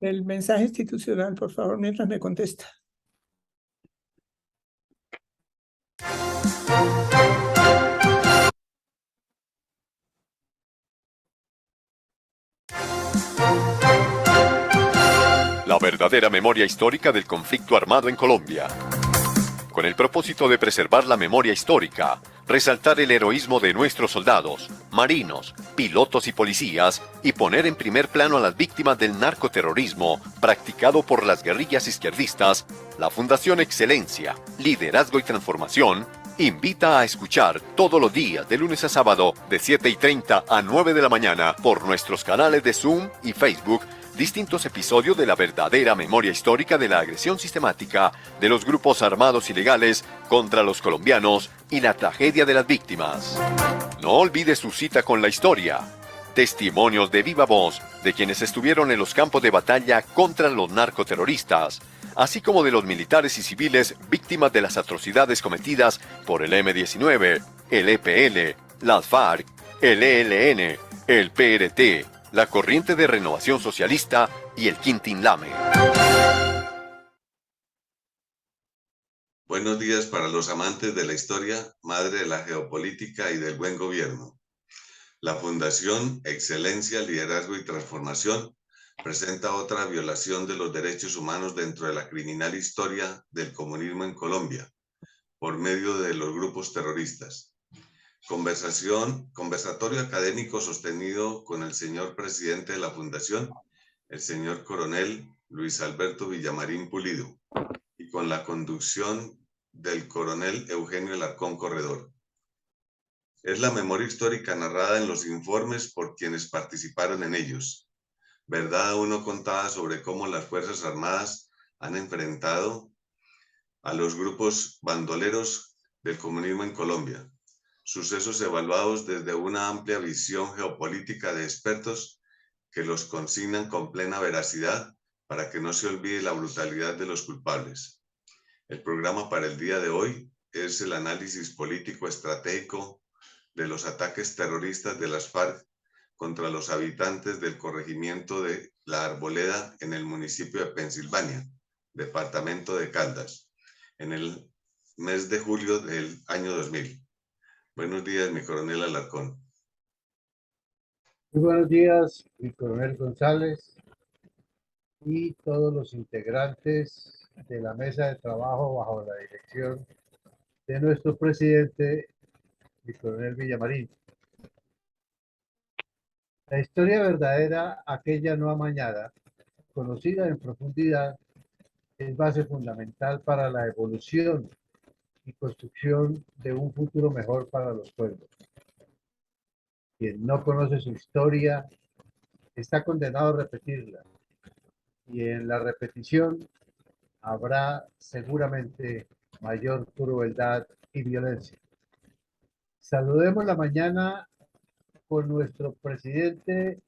El mensaje institucional, por favor, mientras me contesta. La verdadera memoria histórica del conflicto armado en Colombia. Con el propósito de preservar la memoria histórica, resaltar el heroísmo de nuestros soldados, marinos, pilotos y policías, y poner en primer plano a las víctimas del narcoterrorismo practicado por las guerrillas izquierdistas, la Fundación Excelencia, Liderazgo y Transformación invita a escuchar todos los días de lunes a sábado de 7:30 a 9 de la mañana por nuestros canales de Zoom y Facebook distintos episodios de la verdadera memoria histórica de la agresión sistemática de los grupos armados ilegales contra los colombianos y la tragedia de las víctimas. No olvide su cita con la historia. Testimonios de viva voz de quienes estuvieron en los campos de batalla contra los narcoterroristas, así como de los militares y civiles víctimas de las atrocidades cometidas por el M-19, el EPL, las FARC, el ELN, el PRT, la Corriente de Renovación Socialista y el Quintín-Lame. Buenos días para los amantes de la historia, madre de la geopolítica y del buen gobierno. La Fundación Excelencia, Liderazgo y Transformación presenta otra violación de los derechos humanos dentro de la criminal historia del comunismo en Colombia, por medio de los grupos terroristas. Conversatorio académico sostenido con el señor presidente de la Fundación, el señor coronel Luis Alberto Villamarín Pulido, y con la conducción del coronel Eugenio Alarcón Corredor. Es la memoria histórica narrada en los informes por quienes participaron en ellos. Verdad aún no contada sobre cómo las Fuerzas Armadas han enfrentado a los grupos bandoleros del comunismo en Colombia. Sucesos evaluados desde una amplia visión geopolítica de expertos que los consignan con plena veracidad para que no se olvide la brutalidad de los culpables. El programa para el día de hoy es el análisis político estratégico de los ataques terroristas de las FARC contra los habitantes del corregimiento de La Arboleda en el municipio de Pensilvania, departamento de Caldas, en el mes de julio del año 2000. Buenos días, mi coronel Alarcón. Muy buenos días, mi coronel González y todos los integrantes de la mesa de trabajo bajo la dirección de nuestro presidente, mi coronel Villamarín. La historia verdadera, aquella no amañada, conocida en profundidad, es base fundamental para la evolución y construcción de un futuro mejor para los pueblos. Quien no conoce su historia está condenado a repetirla, y en la repetición habrá seguramente mayor crueldad y violencia. Saludemos la mañana con nuestro presidente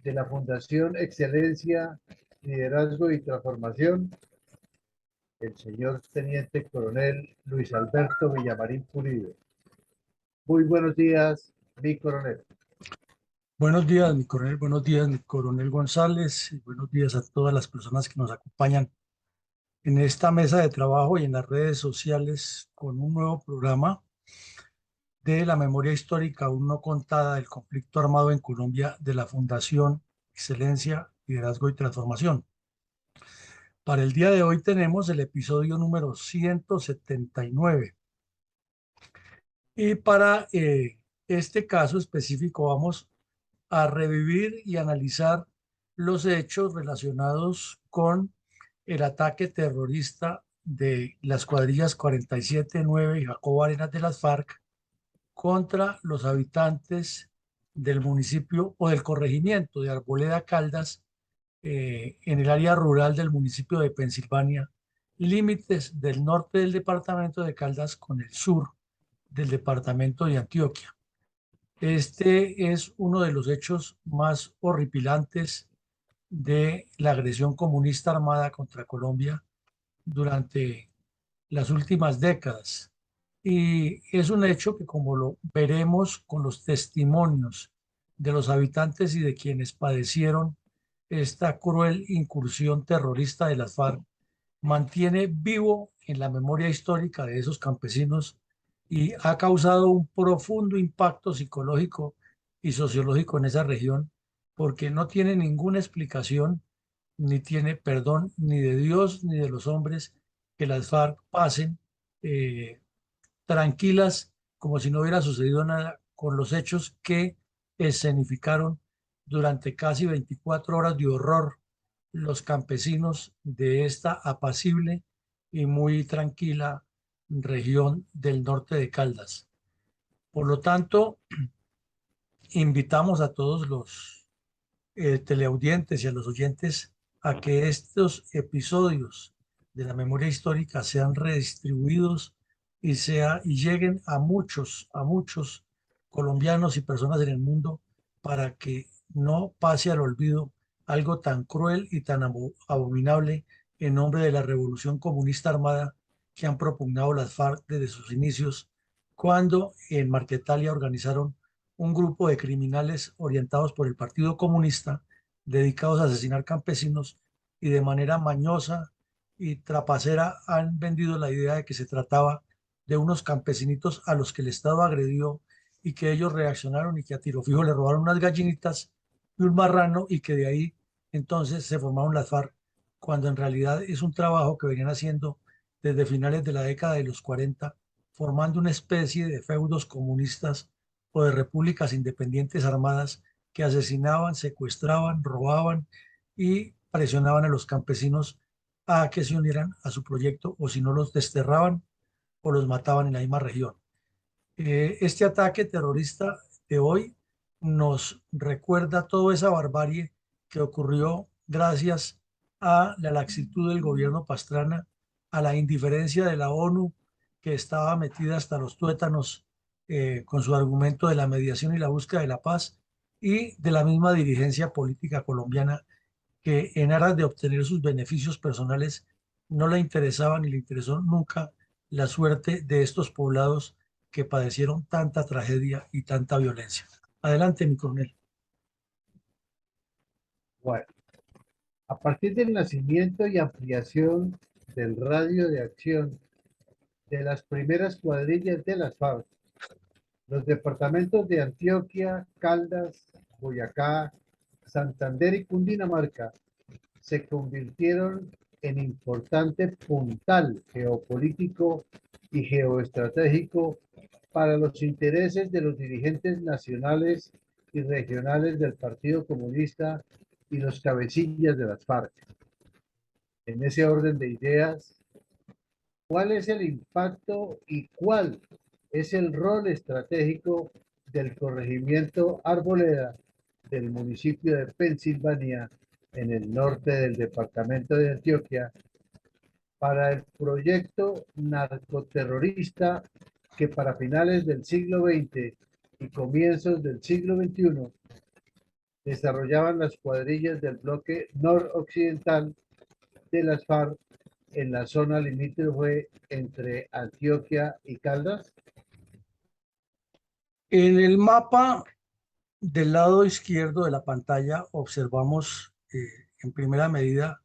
de la Fundación Excelencia, Liderazgo y Transformación, el señor Teniente Coronel Luis Alberto Villamarín Pulido. Muy buenos días, mi coronel. Buenos días, mi coronel. Buenos días, mi coronel González. Y buenos días a todas las personas que nos acompañan en esta mesa de trabajo y en las redes sociales con un nuevo programa de la memoria histórica aún no contada del conflicto armado en Colombia de la Fundación Excelencia, Liderazgo y Transformación. Para el día de hoy tenemos el episodio número 179. Y para este caso específico vamos a revivir y analizar los hechos relacionados con el ataque terrorista de las cuadrillas 47-9 y Jacobo Arenas de las FARC contra los habitantes del municipio o del corregimiento de Arboleda Caldas en el área rural del municipio de Pensilvania, límites del norte del departamento de Caldas con el sur del departamento de Antioquia. Este es uno de los hechos más horripilantes de la agresión comunista armada contra Colombia durante las últimas décadas. Y es un hecho que, como lo veremos con los testimonios de los habitantes y de quienes padecieron esta cruel incursión terrorista de las FARC mantiene vivo en la memoria histórica de esos campesinos y ha causado un profundo impacto psicológico y sociológico en esa región, porque no tiene ninguna explicación, ni tiene perdón ni de Dios ni de los hombres que las FARC pasen eh, tranquilas como si no hubiera sucedido nada con los hechos que escenificaron durante casi 24 horas de horror los campesinos de esta apacible y muy tranquila región del norte de Caldas. Por lo tanto, invitamos a todos los teleaudientes y a los oyentes a que estos episodios de la memoria histórica sean redistribuidos y lleguen a muchos colombianos y personas en el mundo para que no pase al olvido algo tan cruel y tan abominable en nombre de la revolución comunista armada que han propugnado las FARC desde sus inicios, cuando en Marquetalia organizaron un grupo de criminales orientados por el Partido Comunista, dedicados a asesinar campesinos y de manera mañosa y trapacera han vendido la idea de que se trataba de unos campesinitos a los que el Estado agredió y que ellos reaccionaron y que a tiro fijo le robaron unas gallinitas y un marrano y que de ahí entonces se formaron las FARC, cuando en realidad es un trabajo que venían haciendo desde finales de la década de los 40, formando una especie de feudos comunistas o de repúblicas independientes armadas que asesinaban, secuestraban, robaban y presionaban a los campesinos a que se unieran a su proyecto, o si no los desterraban o los mataban en la misma región. Este ataque terrorista de hoy nos recuerda toda esa barbarie que ocurrió gracias a la laxitud del gobierno Pastrana, a la indiferencia de la ONU, que estaba metida hasta los tuétanos con su argumento de la mediación y la búsqueda de la paz, y de la misma dirigencia política colombiana que en aras de obtener sus beneficios personales no le interesaba ni le interesó nunca la suerte de estos poblados que padecieron tanta tragedia y tanta violencia. Adelante, mi coronel. Bueno, a partir del nacimiento y ampliación del radio de acción de las primeras cuadrillas de las FARC, los departamentos de Antioquia, Caldas, Boyacá, Santander y Cundinamarca se convirtieron en importante puntal geopolítico y geoestratégico para los intereses de los dirigentes nacionales y regionales del Partido Comunista y los cabecillas de las FARC. En ese orden de ideas, ¿cuál es el impacto y cuál es el rol estratégico del corregimiento Arboleda del municipio de Pensilvania en el norte del departamento de Antioquia para el proyecto narcoterrorista que para finales del siglo XX y comienzos del siglo XXI desarrollaban las cuadrillas del bloque noroccidental de las FARC en la zona limítrofe entre Antioquia y Caldas? En el mapa del lado izquierdo de la pantalla observamos en primera medida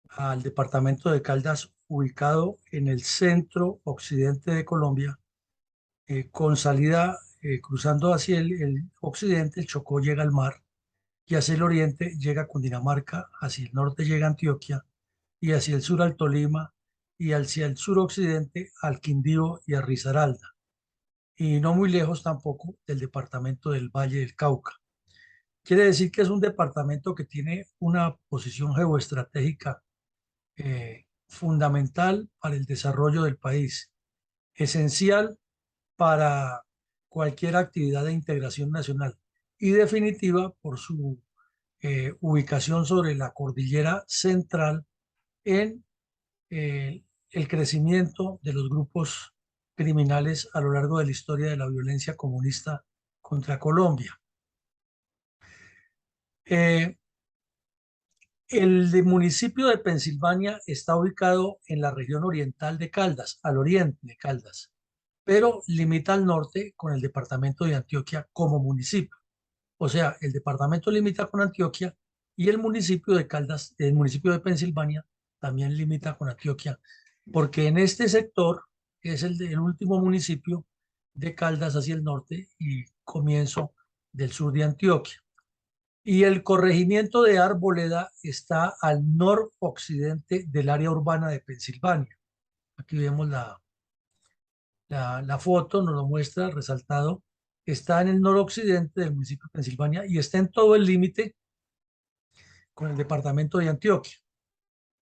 al departamento de Caldas, ubicado en el centro occidente de Colombia, con salida cruzando hacia el occidente. El Chocó llega al mar, y hacia el oriente llega a Cundinamarca, hacia el norte llega a Antioquia, y hacia el sur al Tolima, y hacia el suroccidente al Quindío y a Risaralda, y no muy lejos tampoco del departamento del Valle del Cauca. Quiere decir que es un departamento que tiene una posición geoestratégica fundamental para el desarrollo del país, esencial para cualquier actividad de integración nacional y definitiva por su ubicación sobre la cordillera central en el crecimiento de los grupos criminales a lo largo de la historia de la violencia comunista contra Colombia. El municipio de Pensilvania está ubicado en la región oriental de Caldas, al oriente de Caldas, pero limita al norte con el departamento de Antioquia como municipio. O sea, el departamento limita con Antioquia, Y el municipio de Caldas, el municipio de Pensilvania, también limita con Antioquia, porque en este sector es el último municipio de Caldas hacia el norte y comienzo del sur de Antioquia. Y el corregimiento de Arboleda está al noroccidente del área urbana de Pensilvania. Aquí vemos la foto, nos lo muestra resaltado. Está en el noroccidente del municipio de Pensilvania y está en todo el límite con el departamento de Antioquia.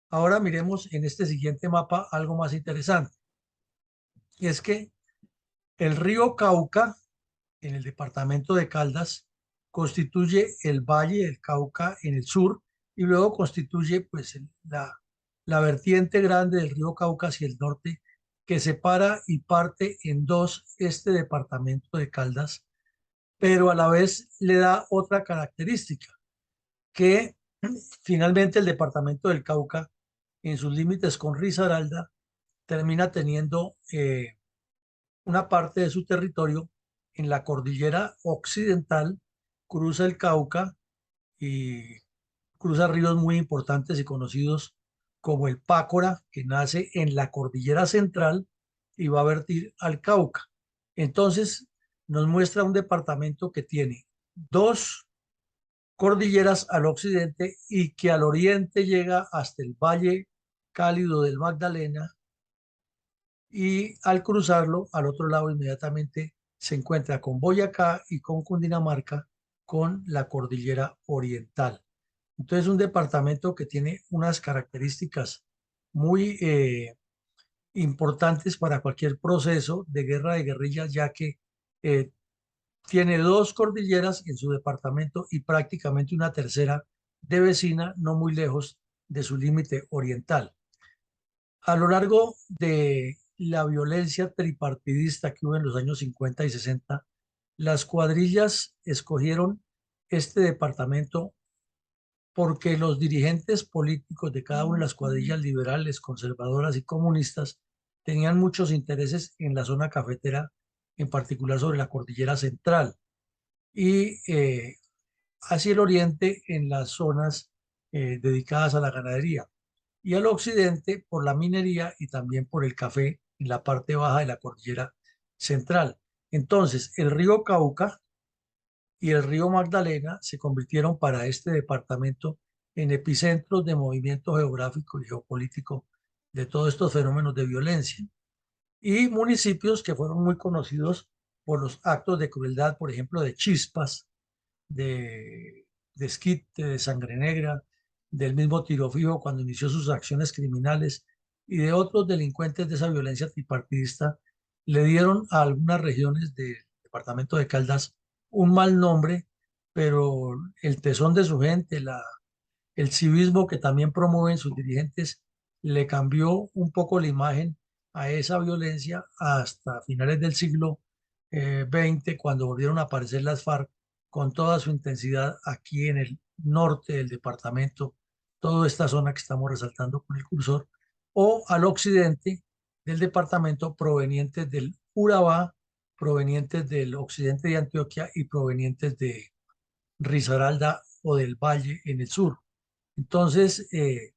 Ahora miremos en este siguiente mapa algo más interesante. Y es que el río Cauca, en el departamento de Caldas, constituye el valle del Cauca en el sur y luego constituye pues la vertiente grande del río Cauca hacia el norte que separa y parte en dos este departamento de Caldas, pero a la vez le da otra característica, que finalmente el departamento del Cauca en sus límites con Risaralda termina teniendo una parte de su territorio en la cordillera occidental, cruza el Cauca y cruza ríos muy importantes y conocidos como el Pácora, que nace en la cordillera central y va a vertir al Cauca. Entonces, nos muestra un departamento que tiene dos cordilleras al occidente y que al oriente llega hasta el Valle Cálido del Magdalena, y al cruzarlo al otro lado inmediatamente se encuentra con Boyacá y con Cundinamarca, con la cordillera oriental. Entonces, un departamento que tiene unas características muy importantes para cualquier proceso de guerra de guerrillas, ya que tiene dos cordilleras en su departamento y prácticamente una tercera de vecina, no muy lejos de su límite oriental. A lo largo de la violencia tripartidista que hubo en los años 50 y 60, las cuadrillas escogieron este departamento porque los dirigentes políticos de cada una de las cuadrillas liberales, conservadoras y comunistas tenían muchos intereses en la zona cafetera, en particular sobre la cordillera central, y hacia el oriente en las zonas dedicadas a la ganadería, y al occidente por la minería y también por el café en la parte baja de la cordillera central. Entonces, el río Cauca y el río Magdalena se convirtieron para este departamento en epicentros de movimiento geográfico y geopolítico de todos estos fenómenos de violencia. Y municipios que fueron muy conocidos por los actos de crueldad, por ejemplo, de Chispas, de Esquite, de Sangre Negra, del mismo Tiro Fijo cuando inició sus acciones criminales, y de otros delincuentes de esa violencia tripartidista, le dieron a algunas regiones del departamento de Caldas un mal nombre, pero el tesón de su gente, el civismo que también promueven sus dirigentes, le cambió un poco la imagen a esa violencia hasta finales del siglo XX, cuando volvieron a aparecer las FARC con toda su intensidad aquí en el norte del departamento, toda esta zona que estamos resaltando con el cursor, o al occidente del departamento, provenientes del Urabá, provenientes del occidente de Antioquia y provenientes de Risaralda o del Valle en el sur. Entonces,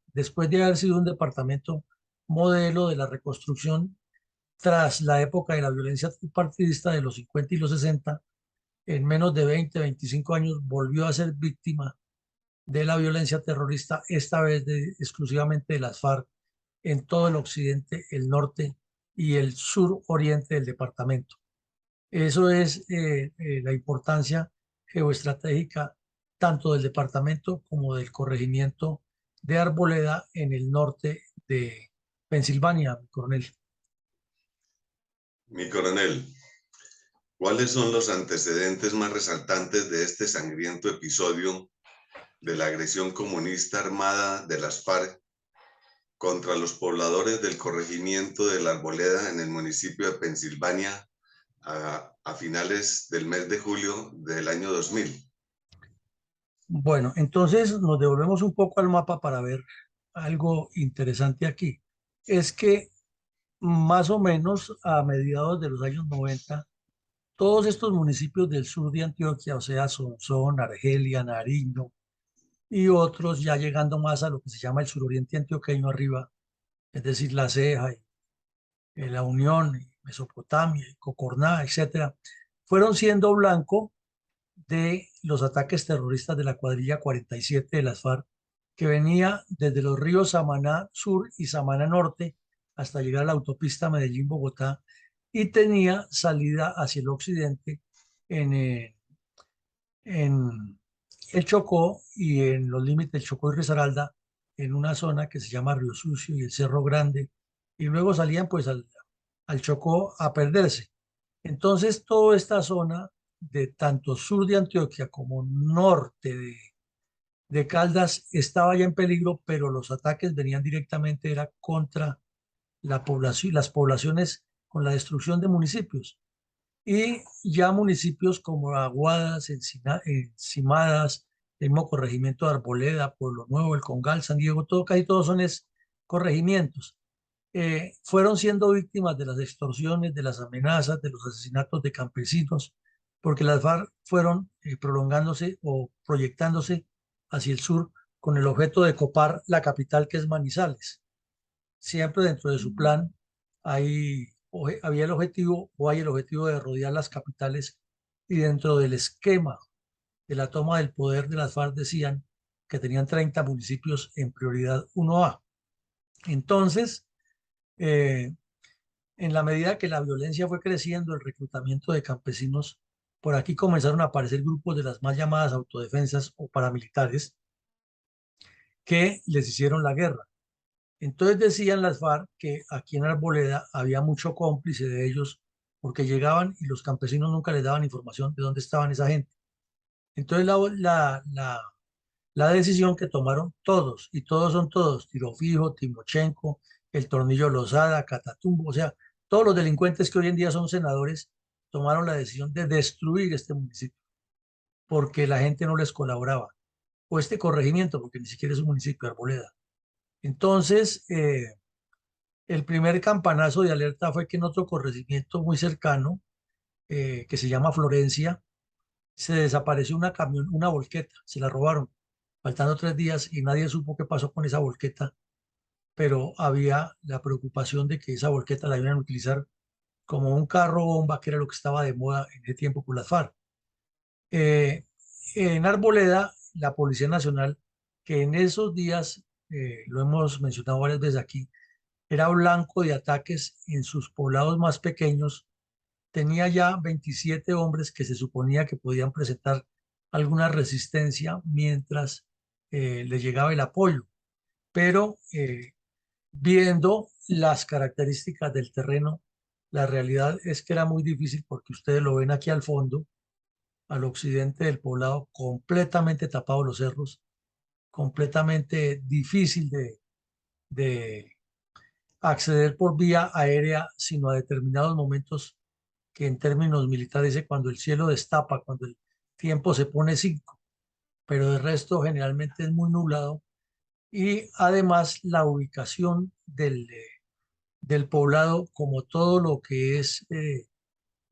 después de haber sido un departamento modelo de la reconstrucción tras la época de la violencia partidista de los 50 y los 60, en menos de 20, 25 años volvió a ser víctima de la violencia terrorista, esta vez exclusivamente de las FARC, en todo el occidente, el norte y el sur oriente del departamento. Eso es la importancia geoestratégica tanto del departamento como del corregimiento de Arboleda en el norte de Pensilvania, coronel. Mi coronel, ¿cuáles son los antecedentes más resaltantes de este sangriento episodio de la agresión comunista armada de las FARC contra los pobladores del corregimiento de la Arboleda en el municipio de Pensilvania a finales del mes de julio del año 2000? Bueno, entonces nos devolvemos un poco al mapa para ver algo interesante aquí. Es que más o menos a mediados de los años 90, todos estos municipios del sur de Antioquia, o sea, Sonsón, Argelia, Nariño, y otros ya llegando más a lo que se llama el suroriente antioqueño arriba, es decir, La Ceja, La Unión, Mesopotamia, Cocorná, etcétera, fueron siendo blanco de los ataques terroristas de la cuadrilla 47 de las FARC, que venía desde los ríos Samaná Sur y Samaná Norte hasta llegar a la autopista Medellín-Bogotá y tenía salida hacia el occidente en el Chocó y en los límites del Chocó y Risaralda, en una zona que se llama Río Sucio y el Cerro Grande, y luego salían pues al Chocó a perderse. Entonces, toda esta zona de tanto sur de Antioquia como norte de Caldas estaba ya en peligro, pero los ataques venían directamente era contra la población, las poblaciones con la destrucción de municipios. Y ya municipios como Aguadas, Encimadas, el mismo corregimiento de Arboleda, Pueblo Nuevo, El Congal, San Diego, todo, casi todos son corregimientos. Fueron siendo víctimas de las extorsiones, de las amenazas, de los asesinatos de campesinos, porque las FARC fueron prolongándose o proyectándose hacia el sur con el objeto de copar la capital, que es Manizales. Siempre dentro de su plan había el objetivo o hay el objetivo de rodear las capitales, y dentro del esquema de la toma del poder de las FARC decían que tenían 30 municipios en prioridad 1A. Entonces, en la medida que la violencia fue creciendo, el reclutamiento de campesinos, por aquí comenzaron a aparecer grupos de las más llamadas autodefensas o paramilitares que les hicieron la guerra. Entonces decían las FARC que aquí en Arboleda había mucho cómplice de ellos, porque llegaban y los campesinos nunca les daban información de dónde estaban esa gente. Entonces la decisión que tomaron todos, y todos son todos, Tirofijo, Timochenko, el Tornillo Lozada, Catatumbo, o sea, todos los delincuentes que hoy en día son senadores, tomaron la decisión de destruir este municipio, porque la gente no les colaboraba, o este corregimiento, porque ni siquiera es un municipio, Arboleda. Entonces, el primer campanazo de alerta fue que en otro corregimiento muy cercano, que se llama Florencia, se desapareció una volqueta, se la robaron, faltando 3 días y nadie supo qué pasó con esa volqueta, pero había la preocupación de que esa volqueta la iban a utilizar como un carro bomba, que era lo que estaba de moda en ese tiempo por las FARC. Eh, en Arboleda, la Policía Nacional, que en esos días, lo hemos mencionado varias veces aquí, era blanco de ataques en sus poblados más pequeños, tenía ya 27 hombres que se suponía que podían presentar alguna resistencia mientras le llegaba el apoyo, pero viendo las características del terreno, la realidad es que era muy difícil, porque ustedes lo ven aquí al fondo, al occidente del poblado, completamente tapados los cerros, completamente difícil de acceder por vía aérea, sino a determinados momentos que en términos militares dice cuando el cielo destapa, cuando el tiempo se pone 5, pero de resto generalmente es muy nublado. Y además la ubicación del poblado, como todo lo que es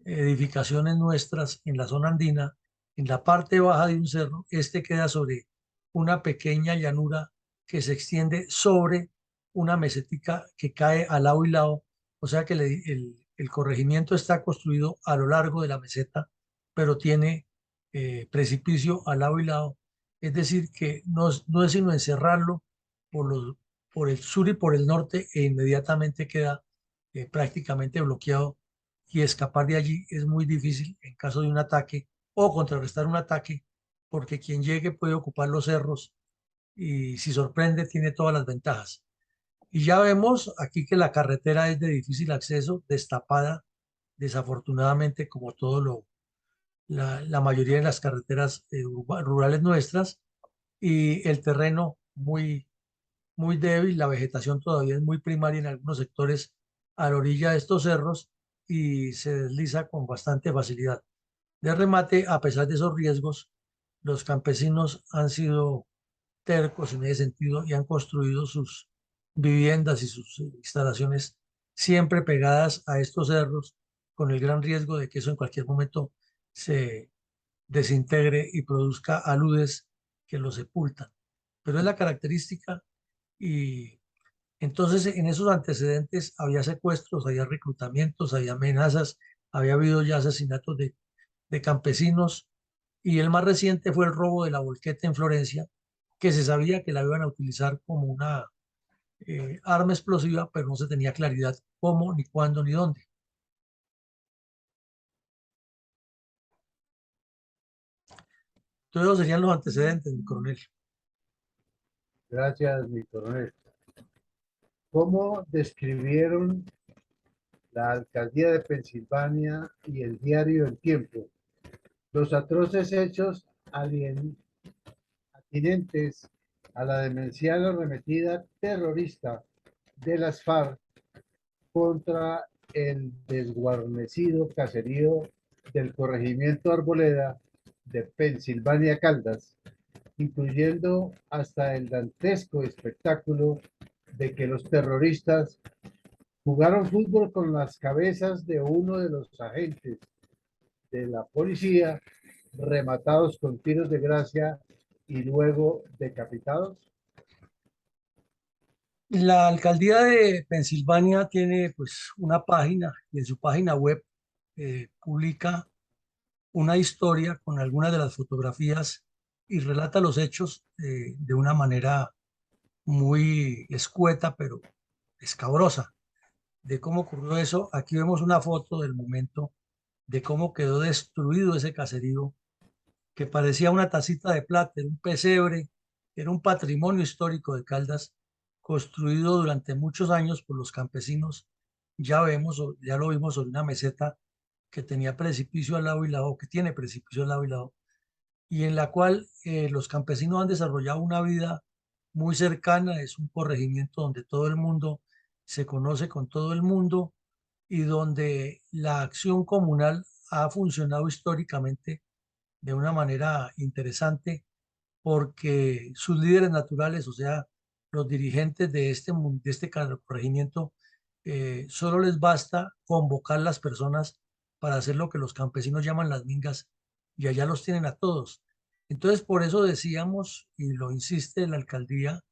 edificaciones nuestras en la zona andina, en la parte baja de un cerro, este queda sobre una pequeña llanura que se extiende sobre una mesetica que cae al lado y lado, o sea que el corregimiento está construido a lo largo de la meseta, pero tiene precipicio al lado y lado, es decir, que no es sino encerrarlo por el sur y por el norte, e inmediatamente queda prácticamente bloqueado, y escapar de allí es muy difícil en caso de un ataque o contrarrestar un ataque, porque quien llegue puede ocupar los cerros y si sorprende tiene todas las ventajas. Y ya vemos aquí que la carretera es de difícil acceso, destapada, desafortunadamente, como la mayoría de las carreteras rurales nuestras, y el terreno muy débil, la vegetación todavía es muy primaria en algunos sectores a la orilla de estos cerros y se desliza con bastante facilidad. De remate, a pesar de esos riesgos, los campesinos han sido tercos en ese sentido y han construido sus viviendas y sus instalaciones siempre pegadas a estos cerros, con el gran riesgo de que eso en cualquier momento se desintegre y produzca aludes que los sepultan. pero es la característica. Y entonces en esos antecedentes había secuestros, había reclutamientos, había amenazas, había habido ya asesinatos de campesinos, y el más reciente fue el robo de la volqueta en Florencia, que se sabía que la iban a utilizar como una arma explosiva, pero no se tenía claridad cómo, ni cuándo, ni dónde. Entonces, esos serían los antecedentes, mi coronel. Gracias, mi coronel. ¿Cómo describieron la alcaldía de Pensilvania y el diario El Tiempo los atroces hechos atinentes a la demencial arremetida terrorista de las FARC contra el desguarnecido caserío del corregimiento Arboleda de Pensilvania Caldas, incluyendo hasta el dantesco espectáculo de que los terroristas jugaron fútbol con las cabezas de uno de los agentes de la policía, rematados con tiros de gracia y luego decapitados? La alcaldía de Pensilvania tiene pues una página, y en su página web publica una historia con algunas de las fotografías y relata los hechos de una manera muy escueta, pero escabrosa, de cómo ocurrió eso. Aquí vemos una foto del momento de cómo quedó destruido ese caserío, que parecía una tacita de plata, era un pesebre, era un patrimonio histórico de Caldas, construido durante muchos años por los campesinos. Ya lo vimos sobre una meseta que tenía precipicio al lado y lado, que tiene precipicio al lado y lado, y en la cual los campesinos han desarrollado una vida muy cercana. Es un corregimiento donde todo el mundo se conoce con todo el mundo y donde la acción comunal ha funcionado históricamente de una manera interesante, porque sus líderes naturales, o sea, los dirigentes de este corregimiento, solo les basta convocar las personas para hacer lo que los campesinos llaman las mingas, y allá los tienen a todos. Entonces, por eso decíamos, y lo insiste la alcaldía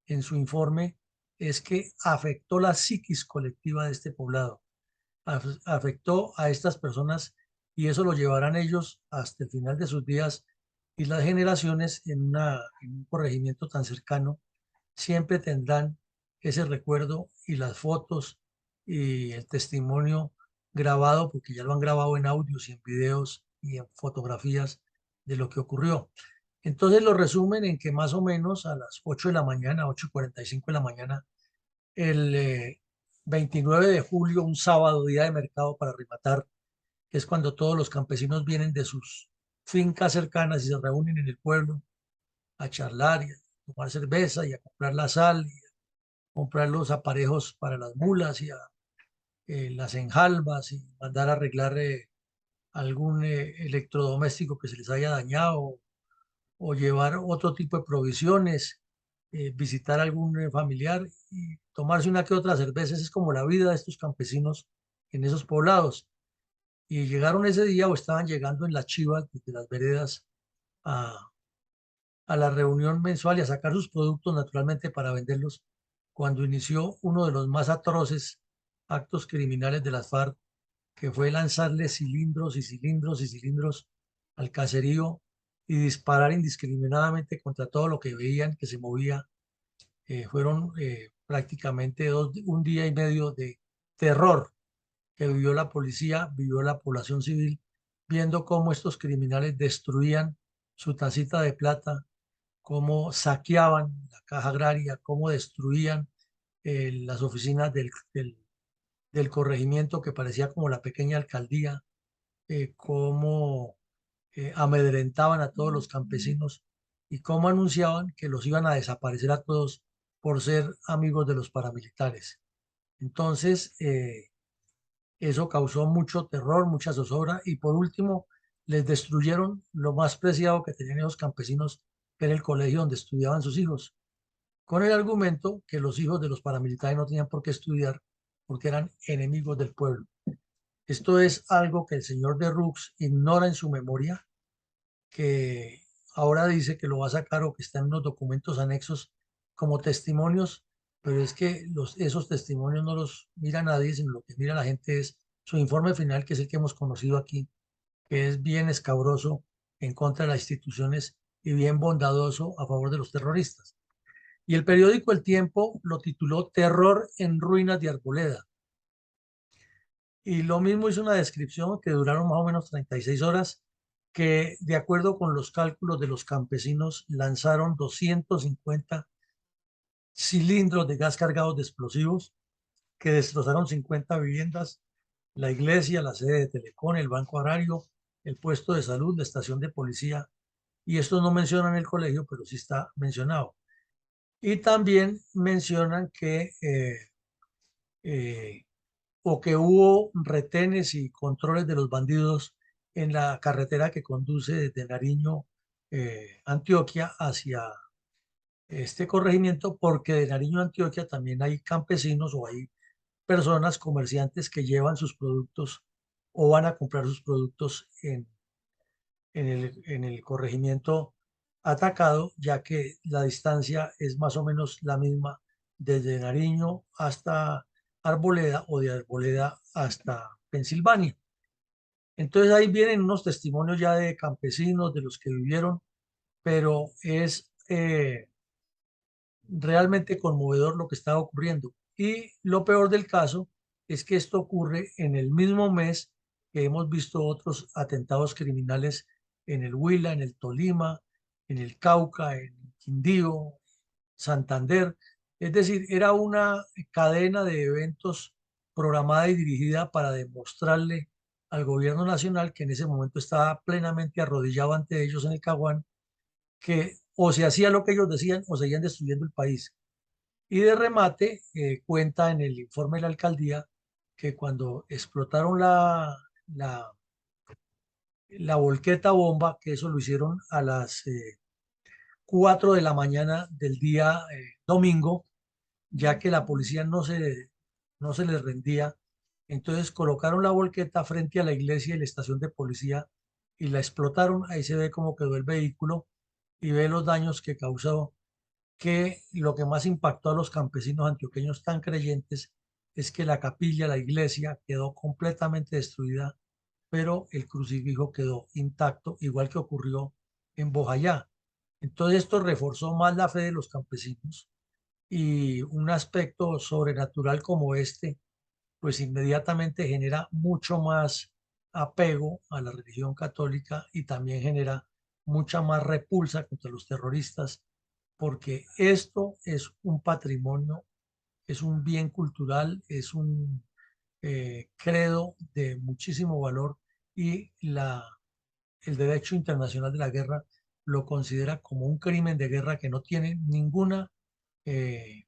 en su informe, es que afectó la psiquis colectiva de este poblado, afectó a estas personas, y eso lo llevarán ellos hasta el final de sus días, y las generaciones en un corregimiento tan cercano siempre tendrán ese recuerdo y las fotos y el testimonio grabado, porque ya lo han grabado en audios y en videos y en fotografías de lo que ocurrió. Entonces lo resumen en que más o menos a las 8 de la mañana, 8:45 de la mañana, el 29 de julio, un sábado, día de mercado para rematar, que es cuando todos los campesinos vienen de sus fincas cercanas y se reúnen en el pueblo a charlar y a tomar cerveza y a comprar la sal y a comprar los aparejos para las mulas y a las enjalbas, y mandar a arreglar algún electrodoméstico que se les haya dañado, o llevar otro tipo de provisiones, visitar algún familiar y tomarse una que otra cerveza. Esa es como la vida de estos campesinos en esos poblados. Y llegaron ese día, o estaban llegando en las chivas de las veredas, a, a la reunión mensual y a sacar sus productos naturalmente para venderlos, cuando inició uno de los más atroces actos criminales de las FARC, que fue lanzarle cilindros y cilindros y cilindros al caserío y disparar indiscriminadamente contra todo lo que veían que se movía. Fueron prácticamente un día y medio de terror que vivió la policía, vivió la población civil, viendo cómo estos criminales destruían su tacita de plata, cómo saqueaban la caja agraria, cómo destruían las oficinas del corregimiento, que parecía como la pequeña alcaldía, cómo amedrentaban a todos los campesinos y cómo anunciaban que los iban a desaparecer a todos por ser amigos de los paramilitares. Entonces, eso causó mucho terror, mucha zozobra, y por último, les destruyeron lo más preciado que tenían esos campesinos, que era el colegio donde estudiaban sus hijos, con el argumento que los hijos de los paramilitares no tenían por qué estudiar porque eran enemigos del pueblo. Esto es algo que el señor de Rux ignora en su memoria, que ahora dice que lo va a sacar o que está en unos documentos anexos como testimonios, pero es que esos testimonios no los mira nadie, sino lo que mira la gente es su informe final, que es el que hemos conocido aquí, que es bien escabroso en contra de las instituciones y bien bondadoso a favor de los terroristas. Y el periódico El Tiempo lo tituló Terror en ruinas de Arboleda. Y lo mismo hizo una descripción que duraron más o menos 36 horas, que de acuerdo con los cálculos de los campesinos lanzaron 250 cilindros de gas cargados de explosivos que destrozaron 50 viviendas, la iglesia, la sede de Telecom, el Banco Agrario, el puesto de salud, la estación de policía, y estos no mencionan el colegio, pero sí está mencionado. Y también mencionan que o que hubo retenes y controles de los bandidos en la carretera que conduce desde Nariño, Antioquia, hacia este corregimiento, porque de Nariño, Antioquia, también hay campesinos o hay personas, comerciantes que llevan sus productos o van a comprar sus productos en el corregimiento atacado, ya que la distancia es más o menos la misma desde Nariño hasta Arboleda o de Arboleda hasta Pensilvania. Entonces ahí vienen unos testimonios ya de campesinos, de los que vivieron, pero es realmente conmovedor lo que está ocurriendo. Y lo peor del caso es que esto ocurre en el mismo mes que hemos visto otros atentados criminales en el Huila, en el Tolima, en el Cauca, en el Quindío, Santander. Es decir, era una cadena de eventos programada y dirigida para demostrarle al gobierno nacional, que en ese momento estaba plenamente arrodillado ante ellos en el Caguán, que o se hacía lo que ellos decían o seguían destruyendo el país. Y de remate, cuenta en el informe de la alcaldía que cuando explotaron la volqueta bomba, que eso lo hicieron a las 4 de la mañana del día domingo, ya que la policía no se les rendía. Entonces colocaron la volqueta frente a la iglesia y la estación de policía y la explotaron. Ahí se ve cómo quedó el vehículo y ve los daños que causó, que lo que más impactó a los campesinos antioqueños tan creyentes es que la capilla, la iglesia, quedó completamente destruida, pero el crucifijo quedó intacto, igual que ocurrió en Bojayá. Entonces esto reforzó más la fe de los campesinos, y un aspecto sobrenatural como este, pues inmediatamente genera mucho más apego a la religión católica y también genera mucha más repulsa contra los terroristas, porque esto es un patrimonio, es un bien cultural, es un credo de muchísimo valor, y el derecho internacional de la guerra lo considera como un crimen de guerra que no tiene ninguna eh,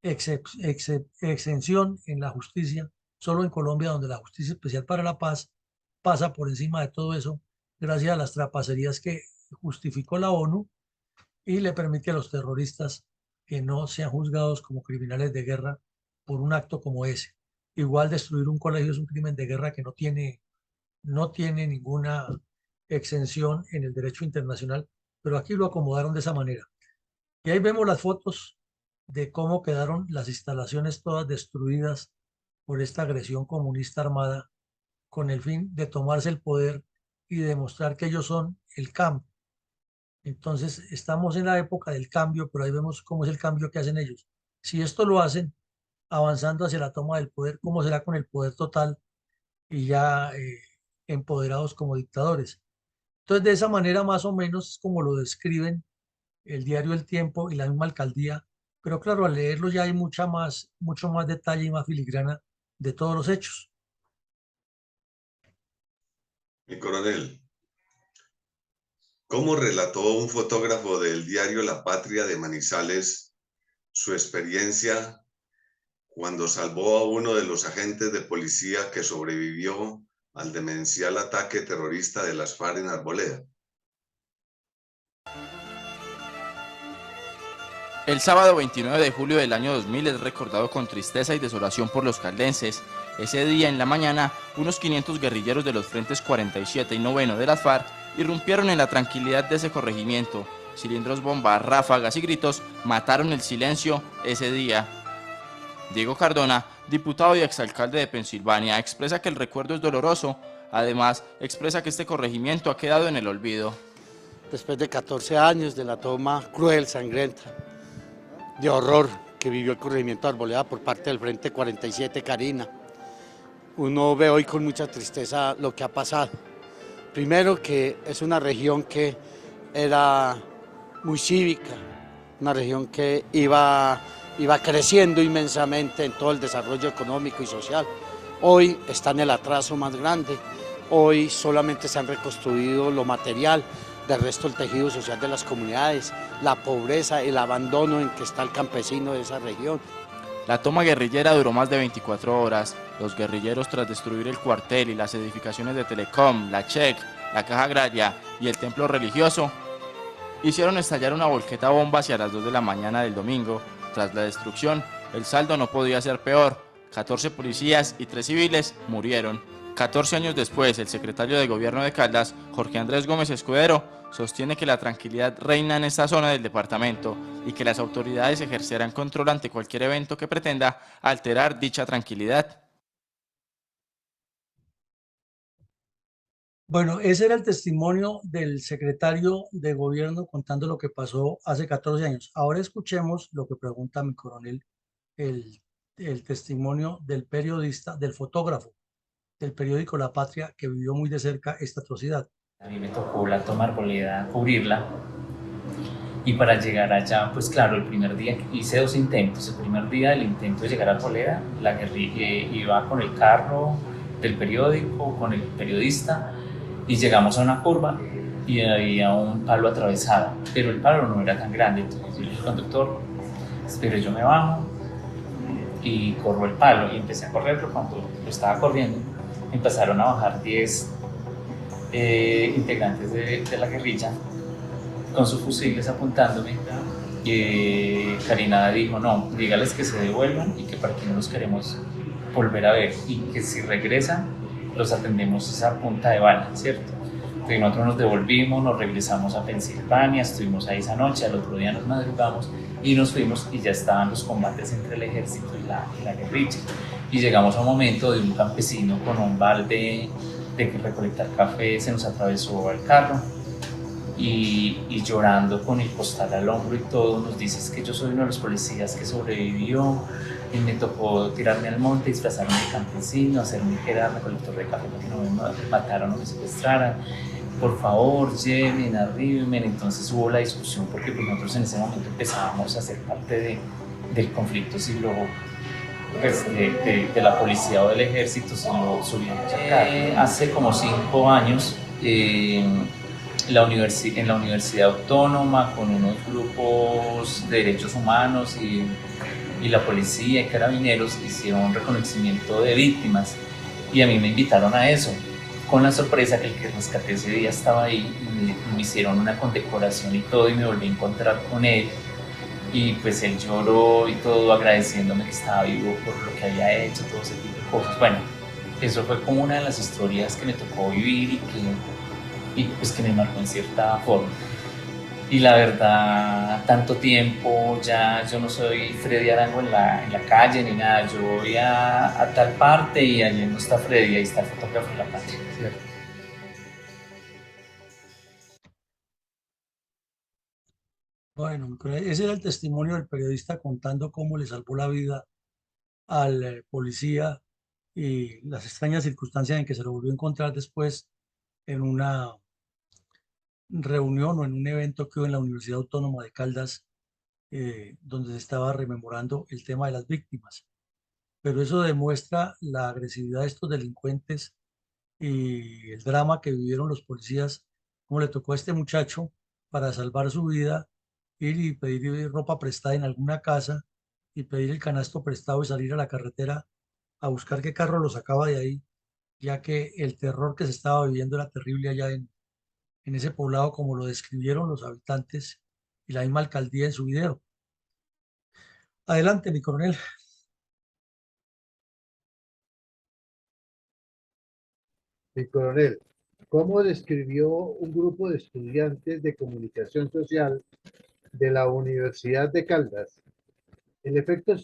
exención en la justicia. Solo en Colombia, donde la Justicia Especial para la Paz pasa por encima de todo eso, gracias a las trapacerías que justificó la ONU y le permite a los terroristas que no sean juzgados como criminales de guerra por un acto como ese. Igual destruir un colegio es un crimen de guerra que no tiene ninguna exención en el derecho internacional, pero aquí lo acomodaron de esa manera. Y ahí vemos las fotos de cómo quedaron las instalaciones todas destruidas por esta agresión comunista armada, con el fin de tomarse el poder y demostrar que ellos son el cambio. Entonces estamos en la época del cambio, pero ahí vemos cómo es el cambio que hacen ellos. Si esto lo hacen avanzando hacia la toma del poder, ¿cómo será con el poder total y ya empoderados como dictadores? Entonces, de esa manera más o menos es como lo describen el diario El Tiempo y la misma alcaldía, pero claro, al leerlo ya hay mucho más detalle y más filigrana de todos los hechos. Mi coronel, ¿cómo relató un fotógrafo del diario La Patria de Manizales su experiencia cuando salvó a uno de los agentes de policía que sobrevivió al demencial ataque terrorista de las FARC en Arboleda? El sábado 29 de julio del año 2000 es recordado con tristeza y desolación por los caldenses. Ese día en la mañana, unos 500 guerrilleros de los frentes 47 y 9 de las FARC irrumpieron en la tranquilidad de ese corregimiento. Cilindros bomba, ráfagas y gritos mataron el silencio ese día. Diego Cardona, diputado y exalcalde de Pensilvania, expresa que el recuerdo es doloroso. Además, expresa que este corregimiento ha quedado en el olvido. Después de 14 años de la toma cruel, sangrienta, de horror que vivió el corregimiento de Arboleda por parte del Frente 47 Carina, uno ve hoy con mucha tristeza lo que ha pasado. Primero, que es una región que era muy cívica, una región que iba creciendo inmensamente en todo el desarrollo económico y social. Hoy está en el atraso más grande, hoy solamente se han reconstruido lo material, del resto el tejido social de las comunidades, la pobreza, el abandono en que está el campesino de esa región. La toma guerrillera duró más de 24 horas. Los guerrilleros, tras destruir el cuartel y las edificaciones de Telecom, la Check, la Caja Agraria y el templo religioso, hicieron estallar una volqueta bomba hacia las 2 de la mañana del domingo. Tras la destrucción, el saldo no podía ser peor. 14 policías y 3 civiles murieron. 14 años después, el secretario de Gobierno de Caldas, Jorge Andrés Gómez Escudero, sostiene que la tranquilidad reina en esta zona del departamento y que las autoridades ejercerán control ante cualquier evento que pretenda alterar dicha tranquilidad. Bueno, ese era el testimonio del secretario de gobierno contando lo que pasó hace 14 años. Ahora escuchemos lo que pregunta mi coronel, el, el testimonio del periodista, del fotógrafo del periódico La Patria, que vivió muy de cerca esta atrocidad. A mí me tocó la toma Arboleda, cubrirla, y para llegar allá, pues claro, el primer día hice 2 intentos. El primer día del intento de llegar a Arboleda, la guerrilla iba con el carro del periódico, con el periodista, y llegamos a una curva y había un palo atravesado, pero el palo no era tan grande. Entonces yo le dije al conductor, espero, yo me bajo y corro el palo, y empecé a correrlo. Cuando lo estaba corriendo, empezaron a bajar 10 integrantes de la guerrilla con sus fusiles apuntándome. Karina dijo, no, dígales que se devuelvan y que para que no los queremos volver a ver, y que si regresan los atendemos esa punta de bala, ¿cierto? Entonces nosotros nos devolvimos, nos regresamos a Pensilvania, estuvimos ahí esa noche, al otro día nos madrugamos y nos fuimos, y ya estaban los combates entre el ejército y la guerrilla. Y llegamos a un momento de un campesino con un balde de recolectar café, se nos atravesó al carro y llorando con el costal al hombro y todo, nos dice: es que yo soy uno de los policías que sobrevivió y me tocó tirarme al monte, disfrazarme de campesino, hacerme que era recolector de café para que no me mataran o me secuestraran. Por favor, lleven, arríbenme. Entonces hubo la discusión, porque pues nosotros en ese momento empezábamos a ser parte del conflicto, si lo, pues, de la policía o del ejército, si lo subíamos acá. Hace como 5 años, en la Universidad Autónoma, con unos grupos de derechos humanos y la policía y carabineros, hicieron un reconocimiento de víctimas, y a mí me invitaron a eso, con la sorpresa que el que rescaté ese día estaba ahí, y me hicieron una condecoración y todo, y me volví a encontrar con él, y pues él lloró y todo, agradeciéndome que estaba vivo por lo que había hecho, todo ese tipo de cosas. Bueno, eso fue como una de las historias que me tocó vivir y pues que me marcó en cierta forma. Y la verdad, tanto tiempo, ya yo no soy Freddy Arango en la calle ni nada, yo voy a tal parte y allí no está Freddy, ahí está el fotógrafo de La Patria, ¿cierto? Bueno, ese era el testimonio del periodista contando cómo le salvó la vida al policía y las extrañas circunstancias en que se lo volvió a encontrar después en una reunión o en un evento que hubo en la Universidad Autónoma de Caldas, donde se estaba rememorando el tema de las víctimas. Pero eso demuestra la agresividad de estos delincuentes y el drama que vivieron los policías, como le tocó a este muchacho para salvar su vida, ir y pedir ropa prestada en alguna casa y pedir el canasto prestado y salir a la carretera a buscar qué carro lo sacaba de ahí, ya que el terror que se estaba viviendo era terrible allá en ese poblado, como lo describieron los habitantes y la misma alcaldía en su video. Adelante, mi coronel. Mi coronel, cómo describió un grupo de estudiantes de comunicación social de la Universidad de Caldas el efecto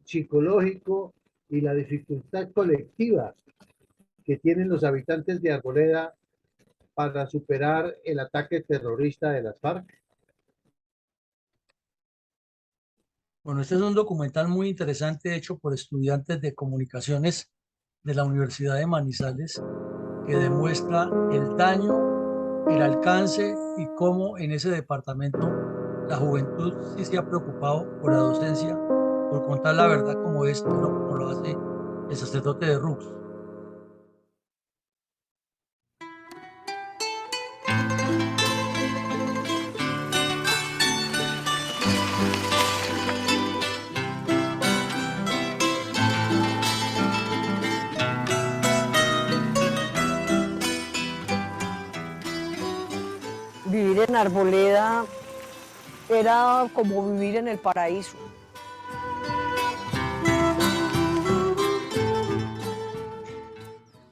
psicológico y la dificultad colectiva que tienen los habitantes de Arboleda para superar el ataque terrorista de las FARC. Bueno, este es un documental muy interesante hecho por estudiantes de comunicaciones de la Universidad de Manizales que demuestra el daño, el alcance y cómo en ese departamento la juventud sí se ha preocupado por la docencia, por contar la verdad como es, no como lo hace el sacerdote de Rux. Vivir en Arboleda era como vivir en el paraíso.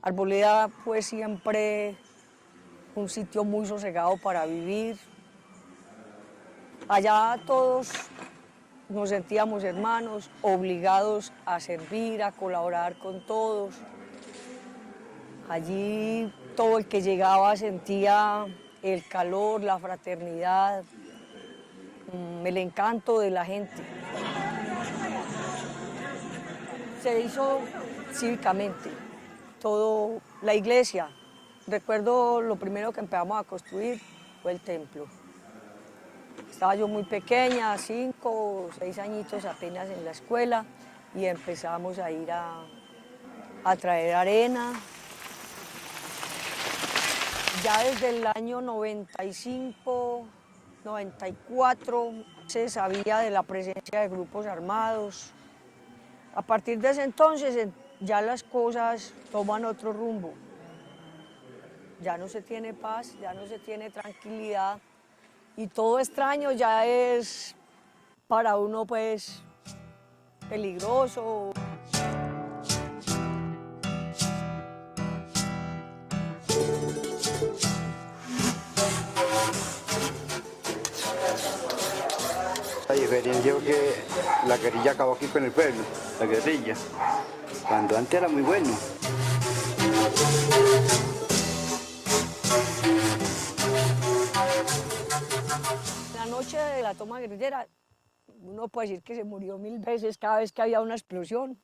Arboleda fue siempre un sitio muy sosegado para vivir. Allá todos nos sentíamos hermanos, obligados a servir, a colaborar con todos. Allí todo el que llegaba sentía el calor, la fraternidad, el encanto de la gente. Se hizo cívicamente todo, la iglesia. Recuerdo lo primero que empezamos a construir fue el templo. Estaba yo muy pequeña, 5 o 6 añitos apenas en la escuela, y empezamos a ir a traer arena. Ya desde el año 95, 94, se sabía de la presencia de grupos armados. A partir de ese entonces ya las cosas toman otro rumbo. Ya no se tiene paz, ya no se tiene tranquilidad, y todo extraño ya es para uno pues peligroso. La diferencia es que la guerrilla acabó aquí con el pueblo, la guerrilla, cuando antes era muy bueno. La noche de la toma guerrillera, uno puede decir que se murió 1000 veces cada vez que había una explosión.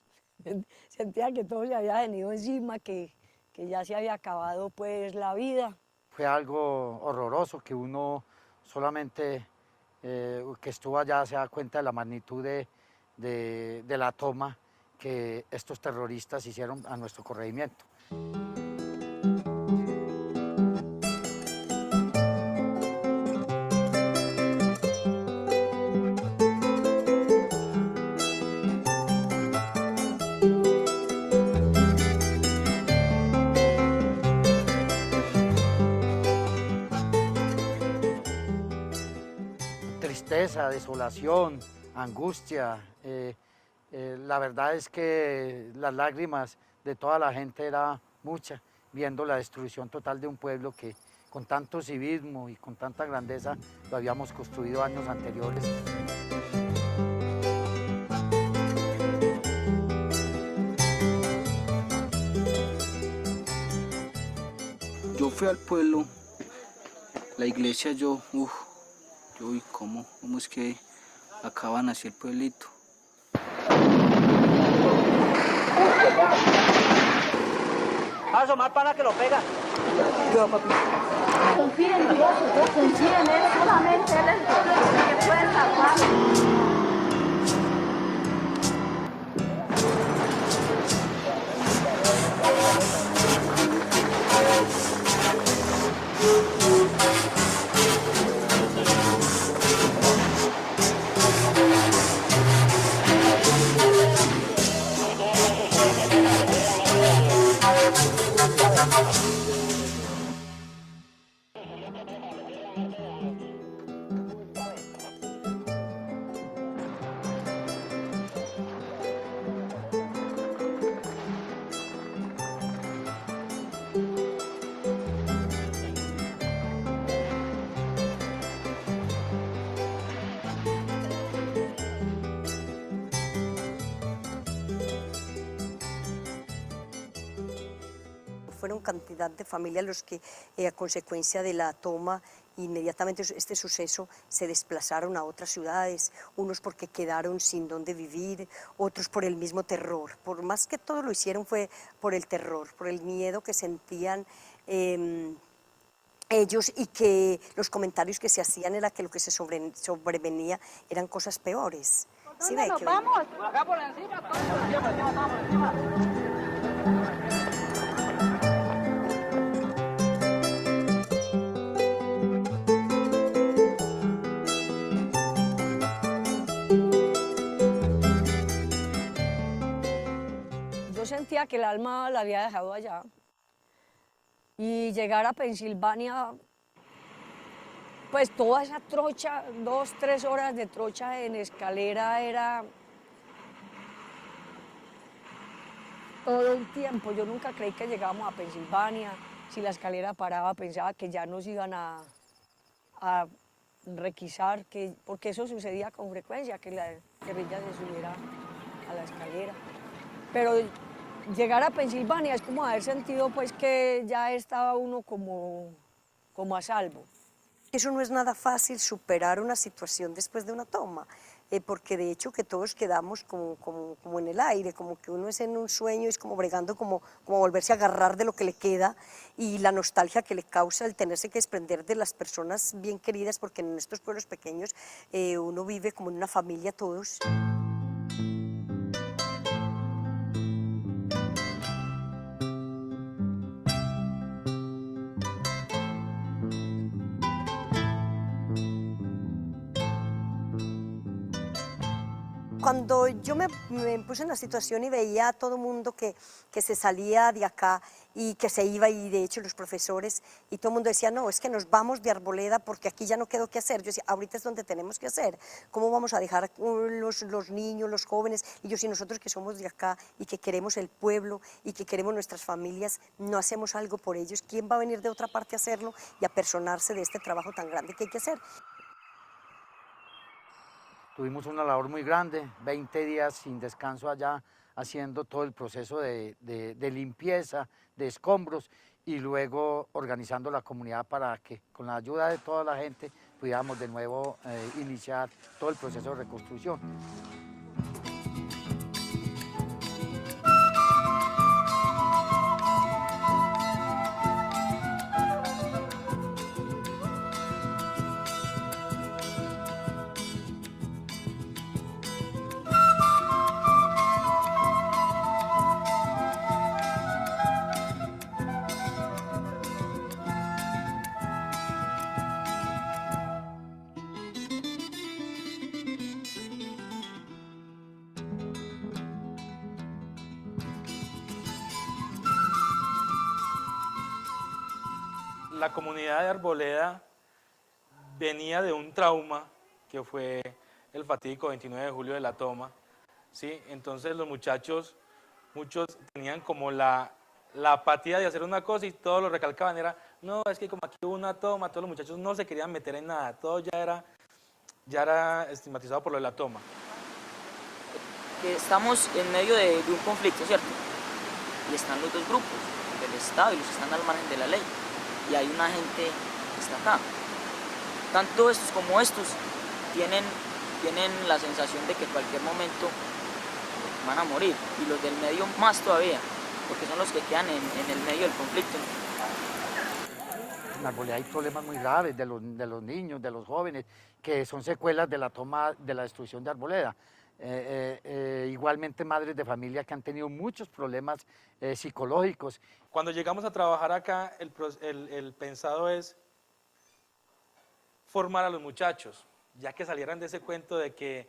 Sentía que todo se había venido encima, que ya se había acabado pues la vida. Fue algo horroroso que uno solamente que estuvo allá se da cuenta de la magnitud de la toma que estos terroristas hicieron a nuestro corregimiento. Tristeza, desolación, angustia. La verdad es que las lágrimas de toda la gente era mucha, viendo la destrucción total de un pueblo que con tanto civismo y con tanta grandeza lo habíamos construido años anteriores. Yo fui al pueblo, la iglesia, yo vi cómo es que acaban así el pueblito. Paso más pana que lo pega. Yo, papi. Confía en Dios, confía en Él, solamente Él es el que puede salvar. fueron cantidad de familias los que a consecuencia de la toma, inmediatamente este suceso, se desplazaron a otras ciudades, unos porque quedaron sin dónde vivir, otros por el mismo terror. Por más que todo lo hicieron fue por el terror, por el miedo que sentían ellos, y que los comentarios que se hacían era que lo que se sobrevenía eran cosas peores. ¿Sí ve ¿Dónde que nos vamos? Por acá por encima, todo por encima. Yo sentía que el alma la había dejado allá, y llegar a Pensilvania, pues toda esa trocha, 2, 3 horas de trocha en escalera era todo el tiempo. Yo nunca creí que llegábamos a Pensilvania. Si la escalera paraba, pensaba que ya nos iban a requisar, porque eso sucedía con frecuencia, que la guerrilla se subiera a la escalera. Pero llegar a Pensilvania es como haber sentido pues que ya estaba uno como a salvo. Eso no es nada fácil, superar una situación después de una toma, porque de hecho que todos quedamos como en el aire, como que uno es en un sueño, es como bregando, como volverse a agarrar de lo que le queda, y la nostalgia que le causa el tenerse que desprender de las personas bien queridas, porque en estos pueblos pequeños uno vive como en una familia todos. Cuando yo me puse en la situación y veía a todo el mundo que se salía de acá y que se iba, y de hecho los profesores y todo el mundo decía, no, es que nos vamos de Arboleda porque aquí ya no quedó qué hacer. Yo decía, ahorita es donde tenemos que hacer. ¿Cómo vamos a dejar los niños, los jóvenes? Y yo, si nosotros que somos de acá y que queremos el pueblo y que queremos nuestras familias, no hacemos algo por ellos, ¿quién va a venir de otra parte a hacerlo y a personarse de este trabajo tan grande que hay que hacer? Tuvimos una labor muy grande, 20 días sin descanso allá, haciendo todo el proceso de limpieza, de escombros, y luego organizando la comunidad para que con la ayuda de toda la gente pudiéramos de nuevo iniciar todo el proceso de reconstrucción. La comunidad de Arboleda venía de un trauma que fue el fatídico 29 de julio de la toma, ¿sí? Entonces los muchachos, muchos tenían como la apatía de hacer una cosa, y todos lo recalcaban, era, no, es que como aquí hubo una toma, todos los muchachos no se querían meter en nada, todo ya era estigmatizado por lo de la toma. Que estamos en medio de un conflicto, ¿cierto? Y están los dos grupos, el del Estado y los que están al margen de la ley. Y hay una gente que está acá. Tanto estos como estos tienen la sensación de que en cualquier momento van a morir, y los del medio más todavía, porque son los que quedan en el medio del conflicto. En Arboleda hay problemas muy graves de los niños, de los jóvenes, que son secuelas de la toma, de la destrucción de Arboleda. Igualmente madres de familia que han tenido muchos problemas psicológicos. Cuando llegamos a trabajar acá, el pensado es formar a los muchachos, ya que salieran de ese cuento de que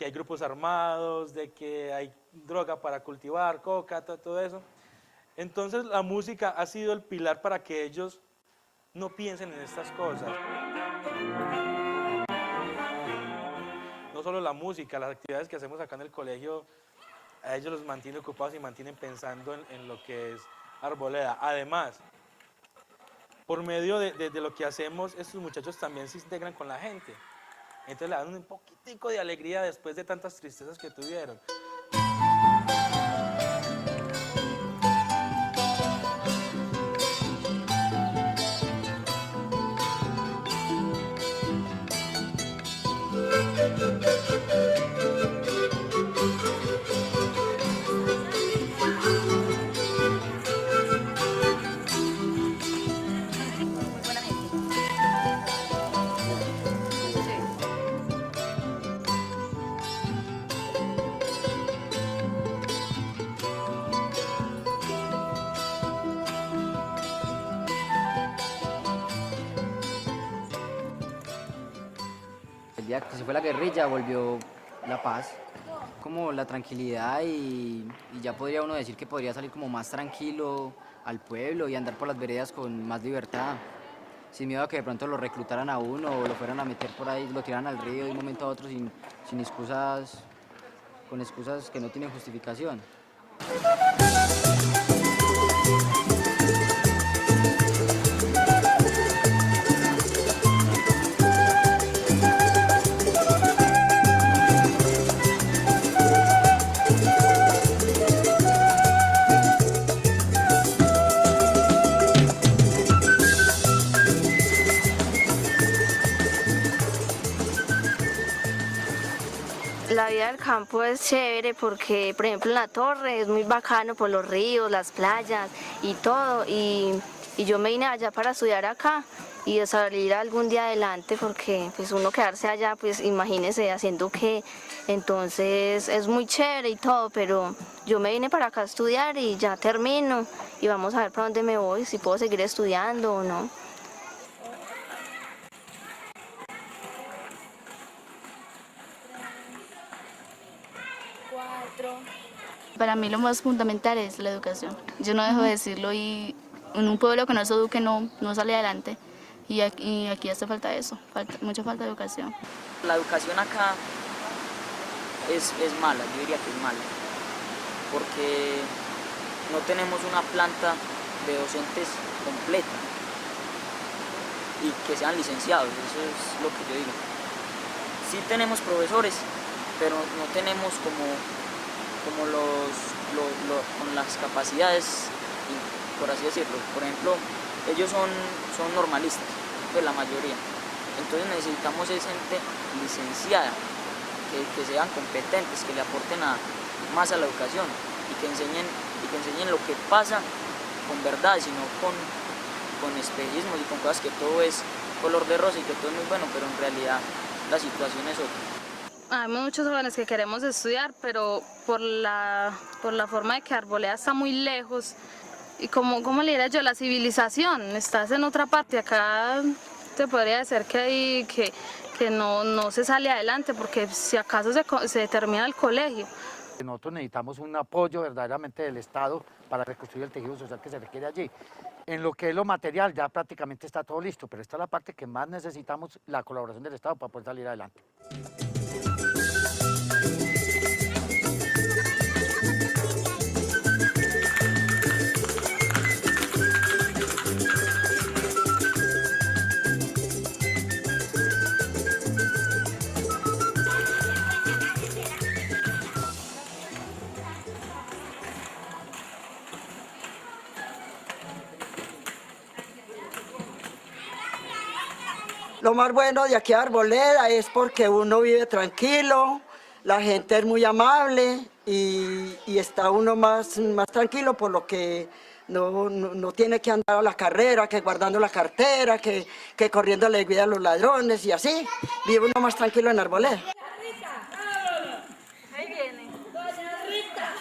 hay grupos armados, de que hay droga para cultivar, coca, todo eso. Entonces la música ha sido el pilar para que ellos no piensen en estas cosas. No solo la música, las actividades que hacemos acá en el colegio, a ellos los mantiene ocupados y mantienen pensando en lo que es Arboleda. Además, por medio de lo que hacemos, estos muchachos también se integran con la gente. Entonces le dan un poquitico de alegría después de tantas tristezas que tuvieron. día que se fue la guerrilla volvió la paz, como la tranquilidad y ya podría uno decir que podría salir como más tranquilo al pueblo y andar por las veredas con más libertad, sin miedo a que de pronto lo reclutaran a uno o lo fueran a meter por ahí, lo tiraran al río de un momento a otro sin excusas, con excusas que no tienen justificación. La vida del campo es chévere porque, por ejemplo, en la torre es muy bacano por los ríos, las playas y todo. Y yo me vine allá para estudiar acá y de salir algún día adelante porque pues uno quedarse allá, pues imagínese haciendo qué. Entonces es muy chévere y todo, pero yo me vine para acá a estudiar y ya termino y vamos a ver para dónde me voy, si puedo seguir estudiando o no. Para mí lo más fundamental es la educación. Yo no dejo de decirlo y en un pueblo que no se eduque no sale adelante. Y aquí hace falta eso, mucha falta de educación. La educación acá es mala, yo diría que es mala, porque no tenemos una planta de docentes completa y que sean licenciados, eso es lo que yo digo. Sí tenemos profesores, pero no tenemos como con las capacidades, por así decirlo. Por ejemplo, ellos son normalistas, pues la mayoría. Entonces necesitamos es gente licenciada, que sean competentes, que le aporten más a la educación y que enseñen lo que pasa con verdad, sino con espejismos y con cosas que todo es color de rosa y que todo es muy bueno, pero en realidad la situación es otra. Hay muchos jóvenes que queremos estudiar, pero por la forma de que Arboleda está muy lejos. Y como le diría yo, la civilización, estás en otra parte, acá te podría decir que no se sale adelante, porque si acaso se termina el colegio. Nosotros necesitamos un apoyo verdaderamente del Estado para reconstruir el tejido social que se requiere allí. En lo que es lo material ya prácticamente está todo listo, pero esta es la parte que más necesitamos, la colaboración del Estado para poder salir adelante. Lo más bueno de aquí a Arboleda es porque uno vive tranquilo, la gente es muy amable y está uno más tranquilo por lo que no tiene que andar a la carrera, que guardando la cartera, que corriendo le cuida a los ladrones y así. Vive uno más tranquilo en Arboleda. Ahí viene. Doña Rita.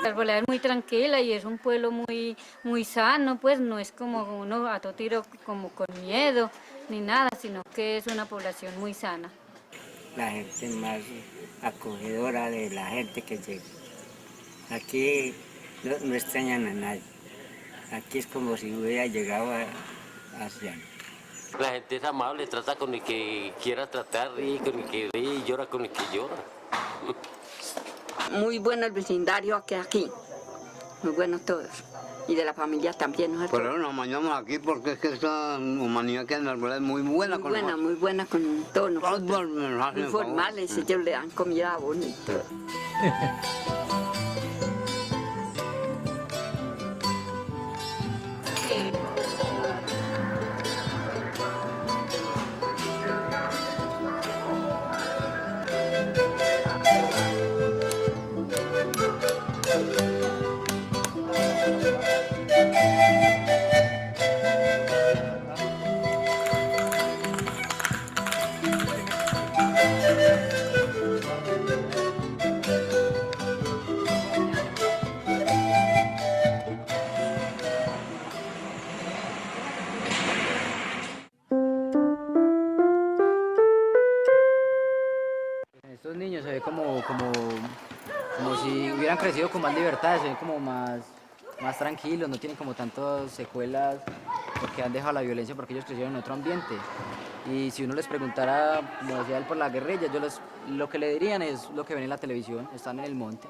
Arboleda es muy tranquila y es un pueblo muy sano, pues no es como uno a todo tiro como con miedo ni nada, sino que es una población muy sana. La gente más acogedora de la gente que llega. Aquí no extrañan a nadie. Aquí es como si hubiera llegado hacia. La gente es amable, trata con el que quiera tratar, ríe con el que ríe y llora con el que llora. Muy bueno el vecindario aquí, muy bueno todos, y de la familia también. ¿No? Pero nos bañamos aquí porque es que esta humanidad que en Arboleda es muy buena con nosotros. Muy buena con todos nosotros, muy formales, ellos le dan comida bonita. niños se ve como si hubieran crecido con más libertad, se ven como más tranquilos, no tienen como tantas secuelas porque han dejado la violencia porque ellos crecieron en otro ambiente. Y si uno les preguntara, como decía él, por la guerrilla, lo que le dirían es lo que ven en la televisión, están en el monte.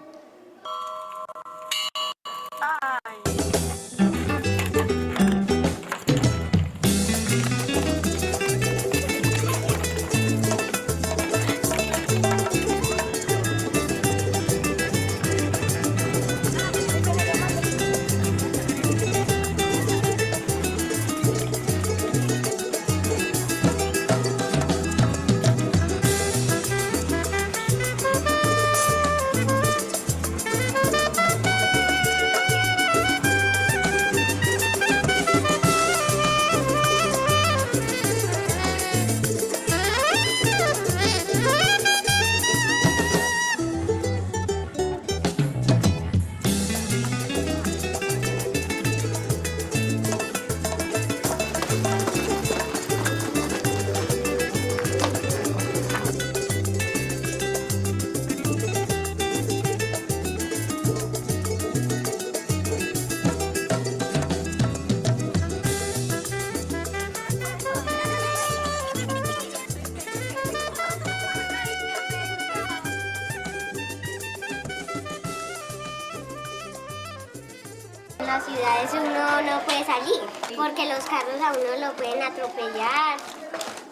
En las ciudades uno no puede salir porque los carros a uno lo pueden atropellar,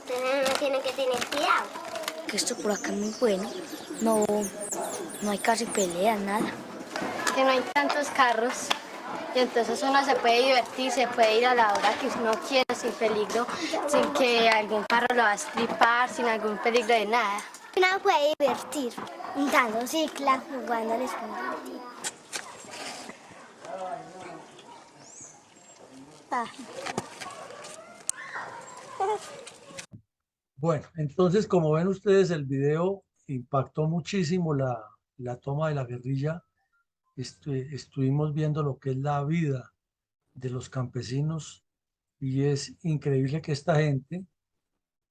entonces uno tiene que tener cuidado. Esto por acá es muy bueno, no hay casi peleas, nada. Que no hay tantos carros y entonces uno se puede divertir, se puede ir a la hora que uno quiera sin peligro, sin que algún carro lo va a estripar, sin algún peligro de nada. Uno puede divertir, montando cicla, jugando al escondite. Bueno, entonces como ven ustedes el video impactó muchísimo la toma de la guerrilla. Estuvimos viendo lo que es la vida de los campesinos y es increíble que esta gente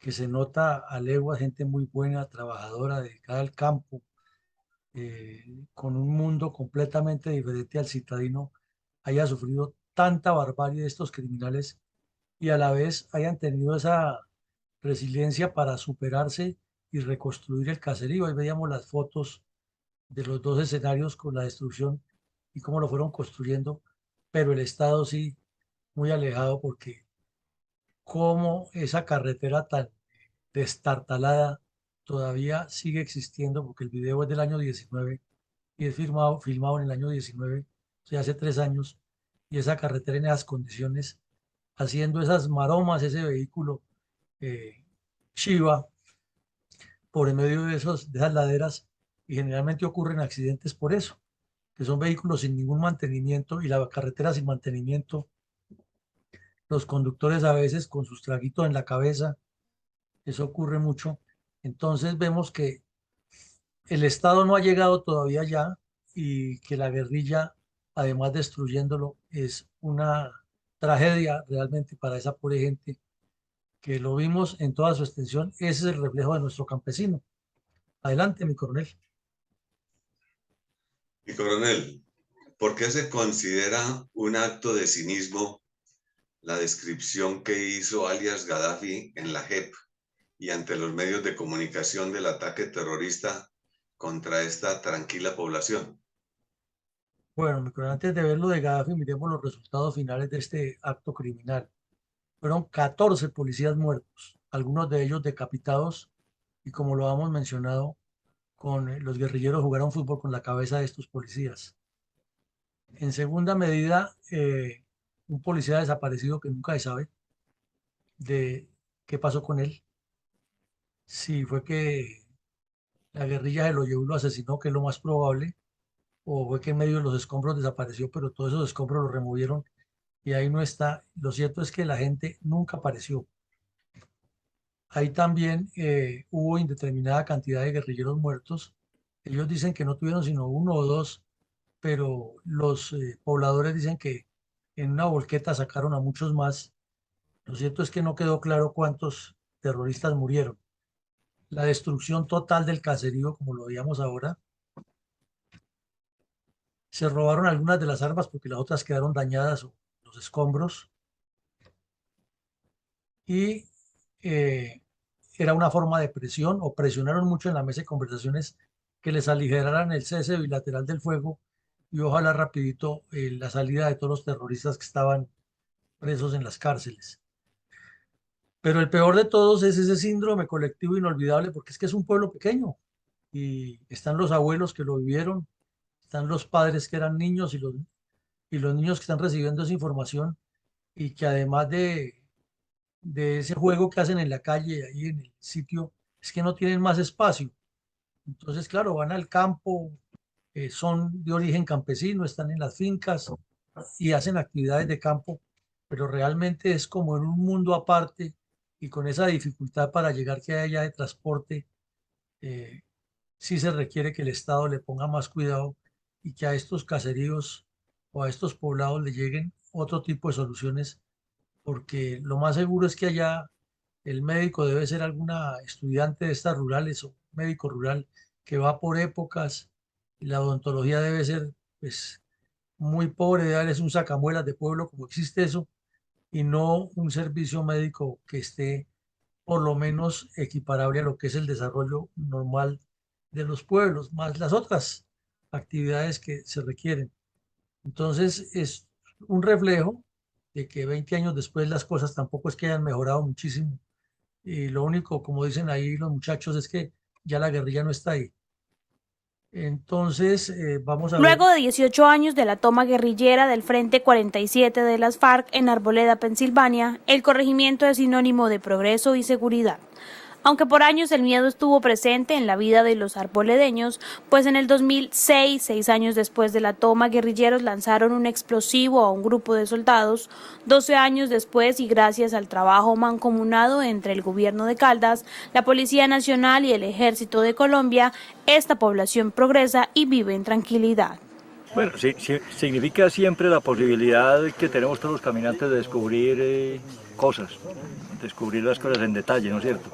que se nota a legua, gente muy buena, trabajadora, dedicada al campo, con un mundo completamente diferente al citadino, haya sufrido tanta barbarie de estos criminales y a la vez hayan tenido esa resiliencia para superarse y reconstruir el caserío. Ahí veíamos las fotos de los dos escenarios con la destrucción y cómo lo fueron construyendo, pero el Estado sí muy alejado porque cómo esa carretera tan destartalada todavía sigue existiendo, porque el video es del año 19 y es filmado en el año 19, o sea, hace 3 años, y esa carretera en esas condiciones, haciendo esas maromas, ese vehículo chiva por en medio de esas laderas, y generalmente ocurren accidentes por eso, que son vehículos sin ningún mantenimiento y la carretera sin mantenimiento, los conductores a veces con sus traguitos en la cabeza, eso ocurre mucho. Entonces vemos que el Estado no ha llegado todavía allá y que la guerrilla, además destruyéndolo, es una tragedia realmente para esa pobre gente que lo vimos en toda su extensión. Ese es el reflejo de nuestro campesino. Adelante, mi coronel. Mi coronel, ¿por qué se considera un acto de cinismo la descripción que hizo alias Gaddafi en la JEP y ante los medios de comunicación del ataque terrorista contra esta tranquila población? Bueno, mi coronel, antes de ver lo de Gaddafi, miremos los resultados finales de este acto criminal. Fueron 14 policías muertos, algunos de ellos decapitados, y como lo hemos mencionado, los guerrilleros jugaron fútbol con la cabeza de estos policías. En segunda medida, un policía desaparecido que nunca se sabe de qué pasó con él. Si fue que la guerrilla se lo llevó y lo asesinó, que es lo más probable, o fue que en medio de los escombros desapareció, pero todos esos escombros los removieron y ahí no está. Lo cierto es que la gente nunca apareció. Ahí también hubo indeterminada cantidad de guerrilleros muertos. Ellos dicen que no tuvieron sino 1 o 2, pero los pobladores dicen que en una volqueta sacaron a muchos más. Lo cierto es que no quedó claro cuántos terroristas murieron. la destrucción total del caserío, como lo veíamos ahora. Se robaron algunas de las armas porque las otras quedaron dañadas o los escombros. Y era una forma de presión, o presionaron mucho en la mesa de conversaciones que les aligeraran el cese bilateral del fuego y ojalá rapidito la salida de todos los terroristas que estaban presos en las cárceles. Pero el peor de todos es ese síndrome colectivo inolvidable, porque es que es un pueblo pequeño y están los abuelos que lo vivieron, están los padres que eran niños y los niños que están recibiendo esa información y que además de ese juego que hacen en la calle, ahí en el sitio, es que no tienen más espacio. Entonces, claro, van al campo, son de origen campesino, están en las fincas y hacen actividades de campo, pero realmente es como en un mundo aparte y con esa dificultad para llegar que haya de transporte, sí se requiere que el Estado le ponga más cuidado y que a estos caseríos o a estos poblados le lleguen otro tipo de soluciones, porque lo más seguro es que allá el médico debe ser alguna estudiante de estas rurales o médico rural que va por épocas y la odontología debe ser pues muy pobre, debe darles un sacamuelas de pueblo como existe eso y no un servicio médico que esté por lo menos equiparable a lo que es el desarrollo normal de los pueblos, más las otras actividades que se requieren. Entonces es un reflejo de que 20 años después las cosas tampoco es que hayan mejorado muchísimo. Y lo único, como dicen ahí los muchachos, es que ya la guerrilla no está ahí. Entonces, vamos a Luego ver. de 18 años de la toma guerrillera del Frente 47 de las FARC en Arboleda, Pensilvania, el corregimiento es sinónimo de progreso y seguridad. Aunque por años el miedo estuvo presente en la vida de los arboledeños, pues en el 2006, 6 años después de la toma, guerrilleros lanzaron un explosivo a un grupo de soldados. 12 años después, y gracias al trabajo mancomunado entre el gobierno de Caldas, la Policía Nacional y el Ejército de Colombia, esta población progresa y vive en tranquilidad. Bueno, sí, significa siempre la posibilidad que tenemos todos los caminantes de descubrir cosas, descubrir las cosas en detalle, ¿no es cierto?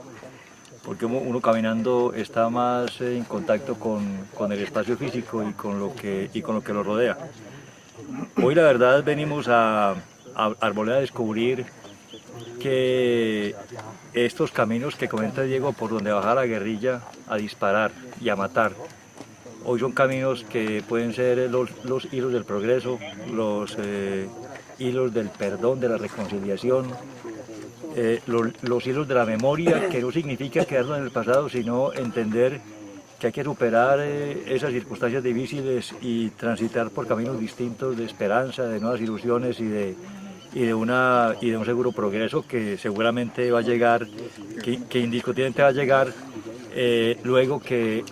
Porque uno caminando está más en contacto con el espacio físico y con lo que lo rodea. Hoy la verdad venimos a Arboleda a descubrir que estos caminos que comenta Diego por donde baja la guerrilla a disparar y a matar, hoy son caminos que pueden ser los hilos del progreso, los hilos del perdón, de la reconciliación, los hilos de la memoria, que no significa quedarnos en el pasado, sino entender que hay que superar esas circunstancias difíciles y transitar por caminos distintos de esperanza, de nuevas ilusiones y de un seguro progreso que seguramente va a llegar, que indiscutiblemente va a llegar luego que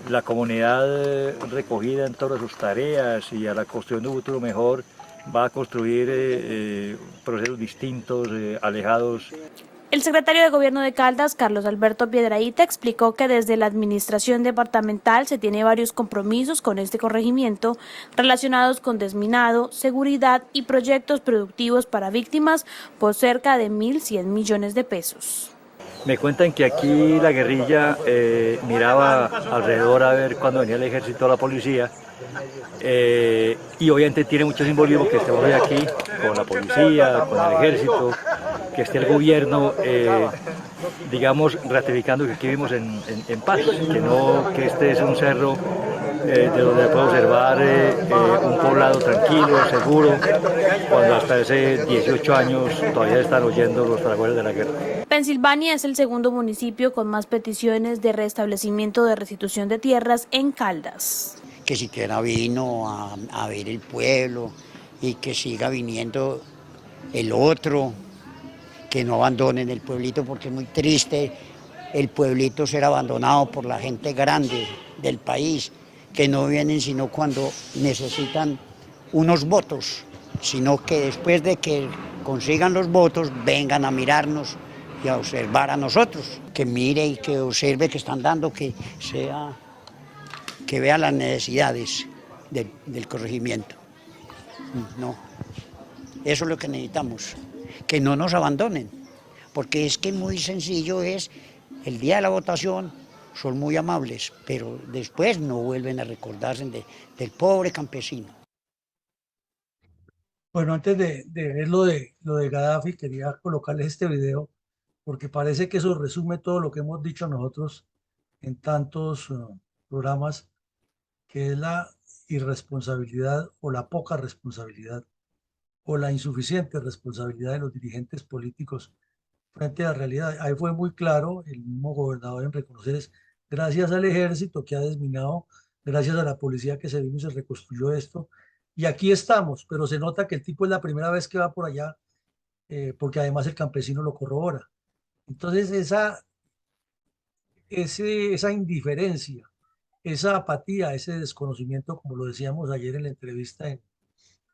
la comunidad recogida en todas sus tareas y a la construcción de un futuro mejor va a construir procesos distintos, alejados. El secretario de Gobierno de Caldas, Carlos Alberto Piedrahíta, explicó que desde la administración departamental se tiene varios compromisos con este corregimiento relacionados con desminado, seguridad y proyectos productivos para víctimas por cerca de 1.100 millones de pesos. Me cuentan que aquí la guerrilla miraba alrededor a ver cuándo venía el ejército o la policía. Y obviamente tiene mucho simbolismo que estemos hoy aquí con la policía, con el ejército, que esté el gobierno, digamos, ratificando que aquí vivimos en paz, que este es un cerro de donde puede observar un poblado tranquilo, seguro, cuando hasta hace 18 años todavía están oyendo los fragores de la guerra. Pensilvania es el segundo municipio con más peticiones de restablecimiento de restitución de tierras en Caldas. Que siquiera vino a ver el pueblo y que siga viniendo el otro, que no abandonen el pueblito porque es muy triste el pueblito ser abandonado por la gente grande del país, que no vienen sino cuando necesitan unos votos, sino que después de que consigan los votos vengan a mirarnos y a observar a nosotros, que mire y que observe que están dando, que vea las necesidades del corregimiento. No, eso es lo que necesitamos, que no nos abandonen, porque es que muy sencillo es, el día de la votación son muy amables, pero después no vuelven a recordarse del pobre campesino. Bueno, antes de ver lo de Gaddafi, quería colocarles este video, porque parece que eso resume todo lo que hemos dicho nosotros en tantos programas, que es la irresponsabilidad o la poca responsabilidad o la insuficiente responsabilidad de los dirigentes políticos frente a la realidad. Ahí fue muy claro el mismo gobernador en reconocer es gracias al ejército que ha desminado, gracias a la policía que se vino y se reconstruyó esto. Y aquí estamos, pero se nota que el tipo es la primera vez que va por allá, porque además el campesino lo corrobora. Entonces esa indiferencia, esa apatía, ese desconocimiento, como lo decíamos ayer en la entrevista en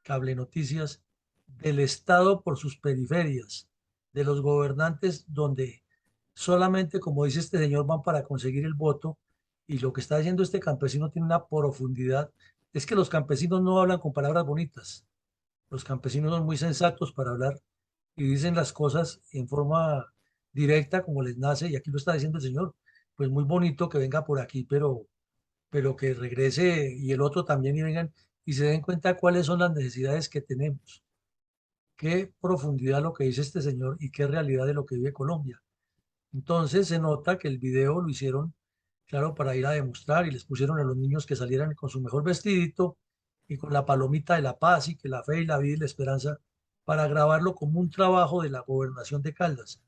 Cable Noticias, del Estado por sus periferias, de los gobernantes donde solamente, como dice este señor, van para conseguir el voto, y lo que está haciendo este campesino tiene una profundidad. Es que los campesinos no hablan con palabras bonitas, los campesinos son muy sensatos para hablar y dicen las cosas en forma directa como les nace, y aquí lo está diciendo el señor, pues muy bonito que venga por aquí, pero que regrese y el otro también y vengan y se den cuenta cuáles son las necesidades que tenemos. Qué profundidad lo que dice este señor y qué realidad de lo que vive Colombia. Entonces se nota que el video lo hicieron, claro, para ir a demostrar, y les pusieron a los niños que salieran con su mejor vestidito y con la palomita de la paz y que la fe y la vida y la esperanza, para grabarlo como un trabajo de la gobernación de Caldas.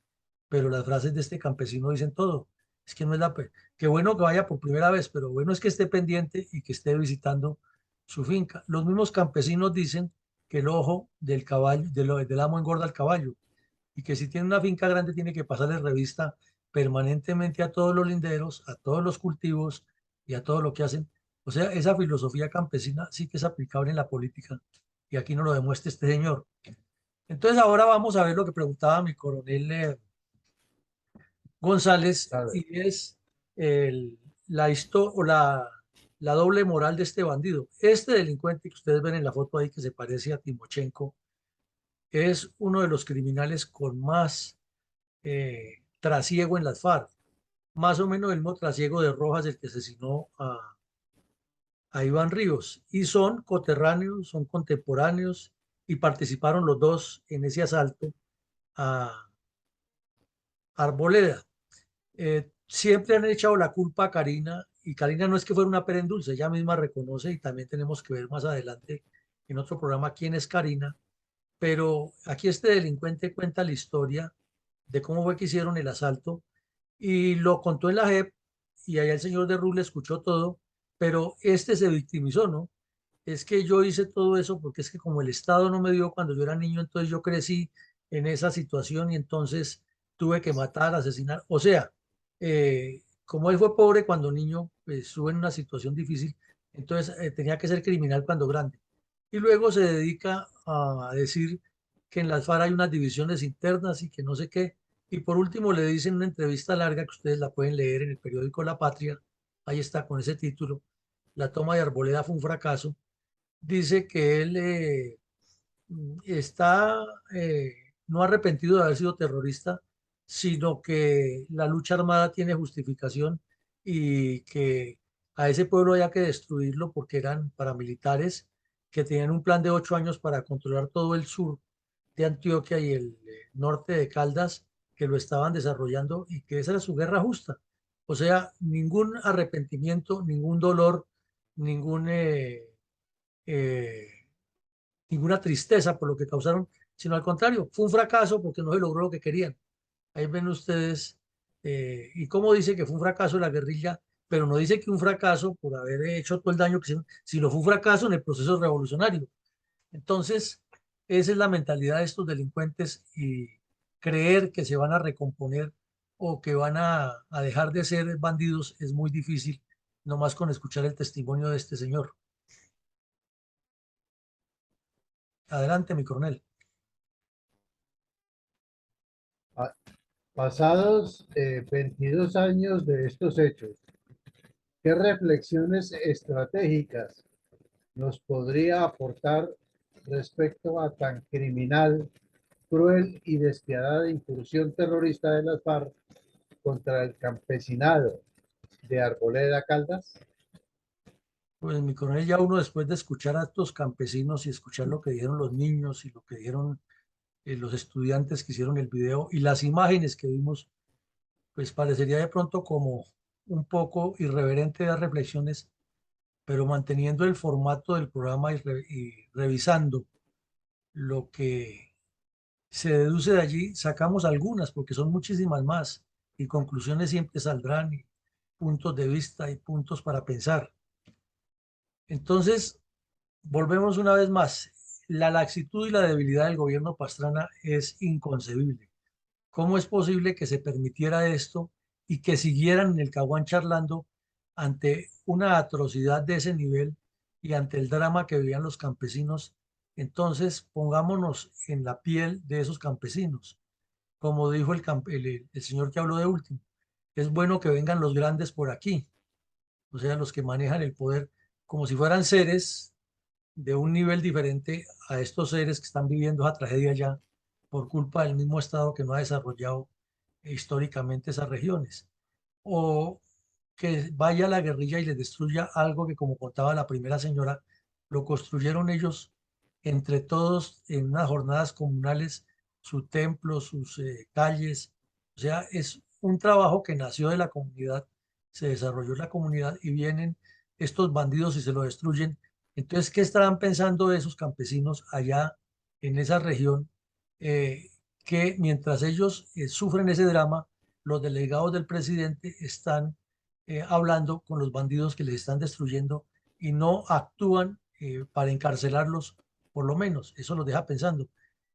Pero las frases de este campesino dicen todo. Es que no es qué bueno que vaya por primera vez, pero bueno es que esté pendiente y que esté visitando su finca. Los mismos campesinos dicen que el ojo del caballo, del amo engorda al caballo, y que si tiene una finca grande tiene que pasarle revista permanentemente a todos los linderos, a todos los cultivos y a todo lo que hacen. O sea, esa filosofía campesina sí que es aplicable en la política, y aquí nos lo demuestra este señor. Entonces ahora vamos a ver lo que preguntaba mi coronel González, y es la doble moral de este bandido. Este delincuente que ustedes ven en la foto ahí, que se parece a Timochenko, es uno de los criminales con más trasiego en las FARC, más o menos el mismo trasiego de Rojas, el que asesinó a Iván Ríos, y son coterráneos, son contemporáneos, y participaron los dos en ese asalto a Arboleda. Siempre han echado la culpa a Karina, y Karina no es que fuera una pera en dulce, ella misma reconoce, y también tenemos que ver más adelante en otro programa quién es Karina, pero aquí este delincuente cuenta la historia de cómo fue que hicieron el asalto, y lo contó en la JEP, y allá el señor de Rule escuchó todo, pero este se victimizó, ¿no? Es que yo hice todo eso porque es que como el Estado no me dio cuando yo era niño, entonces yo crecí en esa situación y entonces tuve que matar, asesinar. O sea, como él fue pobre cuando niño, pues estuvo en una situación difícil, entonces tenía que ser criminal cuando grande. Y luego se dedica a decir que en las FARC hay unas divisiones internas y que no sé qué. Y por último le dicen en una entrevista larga que ustedes la pueden leer en el periódico La Patria, ahí está con ese título: la toma de Arboleda fue un fracaso. Dice que él está no arrepentido de haber sido terrorista, sino que la lucha armada tiene justificación, y que a ese pueblo había que destruirlo porque eran paramilitares que tenían un plan de 8 años para controlar todo el sur de Antioquia y el norte de Caldas, que lo estaban desarrollando, y que esa era su guerra justa. O sea, ningún arrepentimiento, ningún dolor, ningún eh, ninguna tristeza por lo que causaron, sino al contrario, fue un fracaso porque no se logró lo que querían. Ahí ven ustedes, y cómo dice que fue un fracaso la guerrilla, pero no dice que un fracaso por haber hecho todo el daño que hicieron, sino fue un fracaso en el proceso revolucionario. Entonces, esa es la mentalidad de estos delincuentes, y creer que se van a recomponer o que van a dejar de ser bandidos es muy difícil, nomás con escuchar el testimonio de este señor. Adelante, mi coronel. Pasados 22 años de estos hechos, ¿qué reflexiones estratégicas nos podría aportar respecto a tan criminal cruel y despiadada incursión terrorista de las FARC contra el campesinado de Arboleda Caldas? Pues mi coronel, ya uno después de escuchar a estos campesinos y escuchar lo que dijeron los niños y lo que dijeron los estudiantes que hicieron el video y las imágenes que vimos, pues parecería de pronto como un poco irreverente las reflexiones, pero manteniendo el formato del programa y revisando lo que se deduce de allí, sacamos algunas, porque son muchísimas más, y conclusiones siempre saldrán, y puntos de vista y puntos para pensar. Entonces, volvemos una vez más. La laxitud y la debilidad del gobierno Pastrana es inconcebible. ¿Cómo es posible que se permitiera esto y que siguieran en el Caguán charlando ante una atrocidad de ese nivel y ante el drama que vivían los campesinos? Entonces, pongámonos en la piel de esos campesinos. Como dijo el señor que habló de último, es bueno que vengan los grandes por aquí, o sea, los que manejan el poder, como si fueran seres de un nivel diferente a estos seres que están viviendo esa tragedia ya por culpa del mismo Estado que no ha desarrollado históricamente esas regiones. O que vaya la guerrilla y les destruya algo que, como contaba la primera señora, lo construyeron ellos entre todos en unas jornadas comunales, su templo, sus calles. O sea, es un trabajo que nació de la comunidad, se desarrolló en la comunidad y vienen estos bandidos y se lo destruyen. Entonces, ¿qué estarán pensando esos campesinos allá en esa región? Que mientras ellos sufren ese drama, los delegados del presidente están hablando con los bandidos que les están destruyendo y no actúan para encarcelarlos, por lo menos. Eso los deja pensando.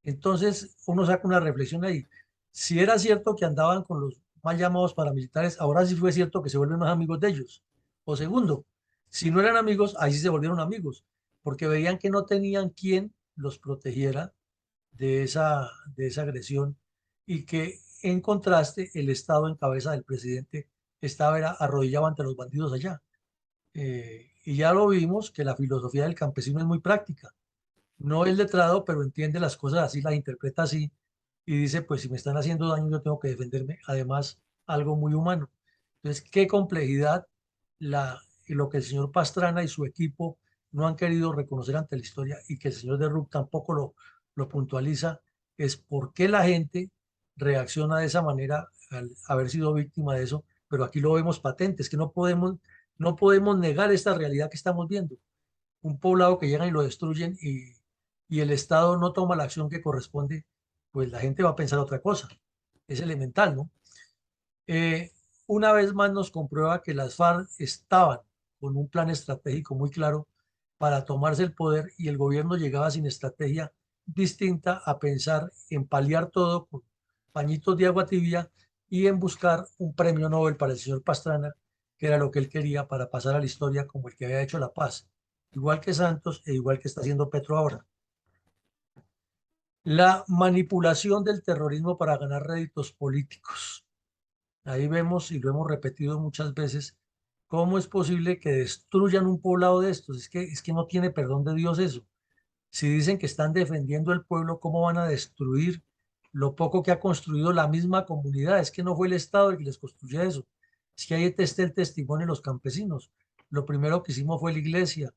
Entonces, uno saca una reflexión ahí. Si era cierto que andaban con los mal llamados paramilitares, ahora sí fue cierto que se vuelven más amigos de ellos. O segundo, si no eran amigos, ahí sí se volvieron amigos, porque veían que no tenían quien los protegiera de esa agresión y que en contraste el Estado en cabeza del presidente estaba arrodillado ante los bandidos allá. Y ya lo vimos que la filosofía del campesino es muy práctica. No es letrado, pero entiende las cosas así, las interpreta así y dice, pues si me están haciendo daño yo tengo que defenderme. Además, algo muy humano. Entonces, qué complejidad lo que el señor Pastrana y su equipo no han querido reconocer ante la historia y que el señor de Ruc tampoco lo puntualiza, es por qué la gente reacciona de esa manera al haber sido víctima de eso, pero aquí lo vemos patente, es que no podemos negar esta realidad que estamos viendo. Un poblado que llegan y lo destruyen y el Estado no toma la acción que corresponde, pues la gente va a pensar otra cosa. Es elemental, ¿no? Una vez más nos comprueba que las FARC estaban con un plan estratégico muy claro para tomarse el poder y el gobierno llegaba sin estrategia distinta a pensar en paliar todo con pañitos de agua tibia y en buscar un premio Nobel para el señor Pastrana, que era lo que él quería para pasar a la historia como el que había hecho la paz, igual que Santos e igual que está haciendo Petro ahora. La manipulación del terrorismo para ganar réditos políticos. Ahí vemos, y lo hemos repetido muchas veces, cómo es posible que destruyan un poblado de estos. Es que no tiene perdón de Dios eso. Si dicen que están defendiendo el pueblo, ¿cómo van a destruir lo poco que ha construido la misma comunidad? Es que no fue el Estado el que les construyó eso. Es que ahí está el testimonio de los campesinos. Lo primero que hicimos fue la iglesia,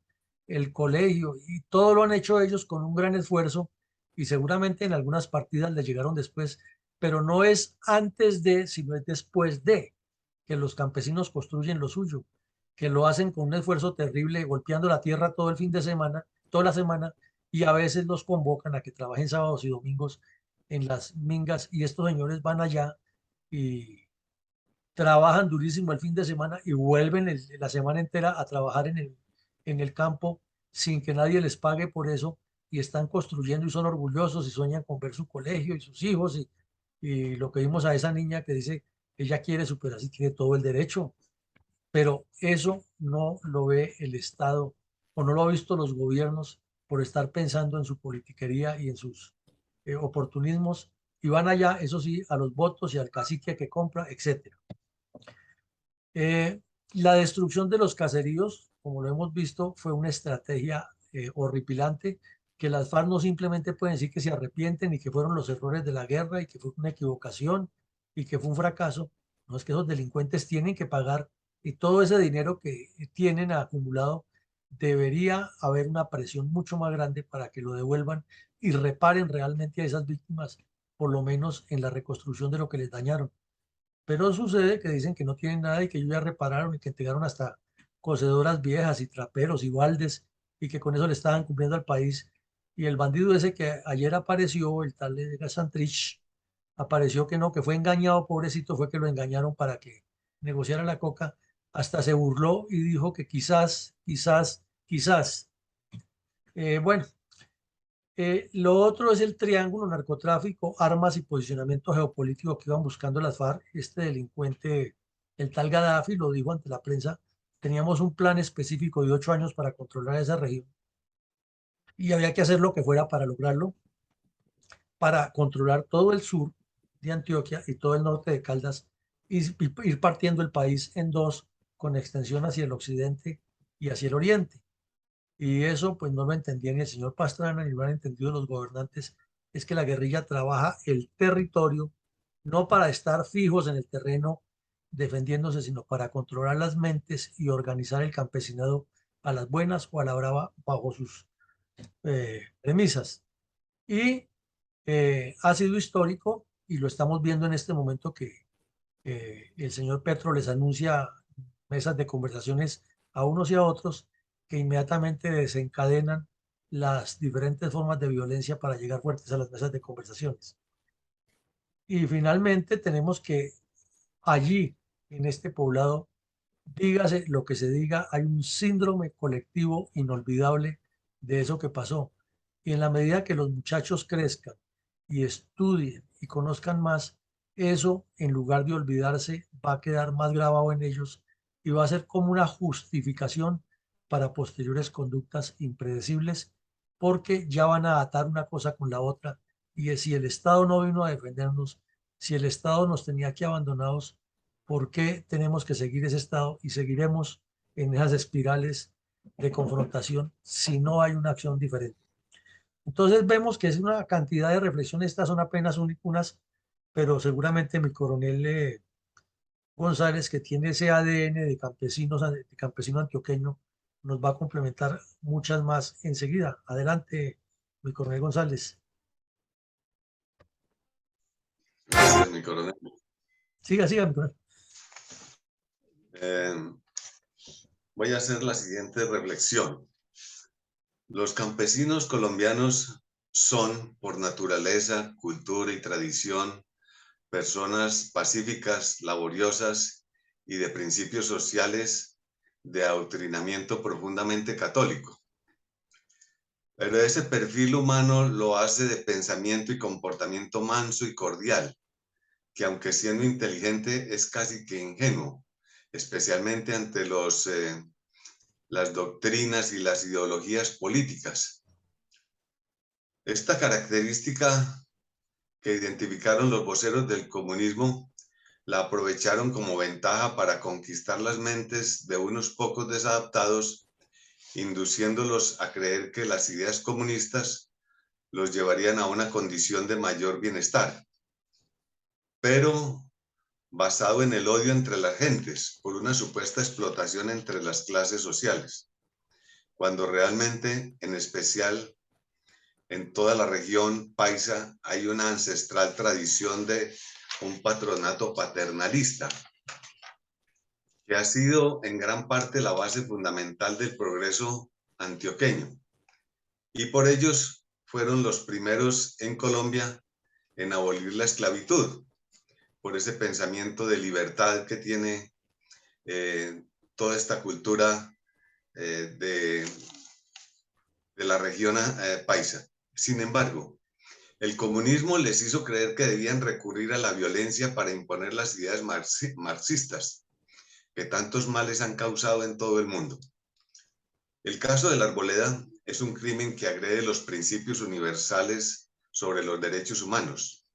el colegio, y todo lo han hecho ellos con un gran esfuerzo y seguramente en algunas partidas les llegaron después, pero no es antes de, sino es después de que los campesinos construyen lo suyo, que lo hacen con un esfuerzo terrible, golpeando la tierra todo el fin de semana, toda la semana, y a veces los convocan a que trabajen sábados y domingos en las mingas, y estos señores van allá y trabajan durísimo el fin de semana y vuelven la semana entera a trabajar en el campo sin que nadie les pague por eso, y están construyendo y son orgullosos y sueñan con ver su colegio y sus hijos, y lo que vimos a esa niña que dice ella quiere superar, y tiene todo el derecho, pero eso no lo ve el Estado o no lo han visto los gobiernos por estar pensando en su politiquería y en sus oportunismos, y van allá, eso sí, a los votos y al cacique que compra, etcétera. La destrucción de los caseríos, como lo hemos visto, fue una estrategia horripilante que las FARC no simplemente pueden decir que se arrepienten y que fueron los errores de la guerra y que fue una equivocación y que fue un fracaso. No, es que esos delincuentes tienen que pagar, y todo ese dinero que tienen acumulado, debería haber una presión mucho más grande para que lo devuelvan y reparen realmente a esas víctimas, por lo menos en la reconstrucción de lo que les dañaron. Pero sucede que dicen que no tienen nada y que ellos ya repararon y que entregaron hasta cocedoras viejas y traperos y baldes y que con eso le estaban cumpliendo al país. Y el bandido ese que ayer apareció, el tal de Santrich, apareció que no, que fue engañado, pobrecito, fue que lo engañaron para que negociara la coca. Hasta se burló y dijo que quizás. Bueno, lo otro es el triángulo narcotráfico, armas y posicionamiento geopolítico que iban buscando las FARC. Este delincuente, el tal Gaddafi, lo dijo ante la prensa, teníamos un plan específico de 8 años para controlar esa región y había que hacer lo que fuera para lograrlo, para controlar todo el sur de Antioquia y todo el norte de Caldas y ir partiendo el país en dos, con extensión hacia el occidente y hacia el oriente. Y eso pues no lo entendía ni el señor Pastrana ni lo han entendido los gobernantes. Es que la guerrilla trabaja el territorio no para estar fijos en el terreno defendiéndose, sino para controlar las mentes y organizar el campesinado a las buenas o a la brava bajo sus premisas. Y ha sido histórico y lo estamos viendo en este momento que el señor Petro les anuncia mesas de conversaciones a unos y a otros que inmediatamente desencadenan las diferentes formas de violencia para llegar fuertes a las mesas de conversaciones. Y finalmente tenemos que allí, en este poblado, dígase lo que se diga, hay un síndrome colectivo inolvidable de eso que pasó. Y en la medida que los muchachos crezcan y estudien y conozcan más, eso, en lugar de olvidarse, va a quedar más grabado en ellos y va a ser como una justificación para posteriores conductas impredecibles, porque ya van a atar una cosa con la otra. Y si el Estado no vino a defendernos, si el Estado nos tenía aquí abandonados, ¿por qué tenemos que seguir ese Estado y seguiremos en esas espirales de confrontación si no hay una acción diferente? Entonces vemos que es una cantidad de reflexiones, estas son apenas unas, pero seguramente mi coronel González, que tiene ese ADN de campesino antioqueño, nos va a complementar muchas más enseguida. Adelante, mi coronel González. Gracias, mi coronel. Siga, mi coronel. Voy a hacer la siguiente reflexión. Los campesinos colombianos son, por naturaleza, cultura y tradición, personas pacíficas, laboriosas y de principios sociales de adoctrinamiento profundamente católico. Pero ese perfil humano lo hace de pensamiento y comportamiento manso y cordial, que aunque siendo inteligente es casi que ingenuo, especialmente ante las doctrinas y las ideologías políticas. Esta característica que identificaron los voceros del comunismo la aprovecharon como ventaja para conquistar las mentes de unos pocos desadaptados, induciéndolos a creer que las ideas comunistas los llevarían a una condición de mayor bienestar, pero basado en el odio entre las gentes por una supuesta explotación entre las clases sociales, cuando realmente, en especial en toda la región paisa, hay una ancestral tradición de un patronato paternalista, que ha sido en gran parte la base fundamental del progreso antioqueño. Y por ellos fueron los primeros en Colombia en abolir la esclavitud, por ese pensamiento de libertad que tiene toda esta cultura de la región paisa. Sin embargo, el comunismo les hizo creer que debían recurrir a la violencia para imponer las ideas marxistas, que tantos males han causado en todo el mundo. El caso de la Arboleda es un crimen que agrede los principios universales sobre los derechos humanos.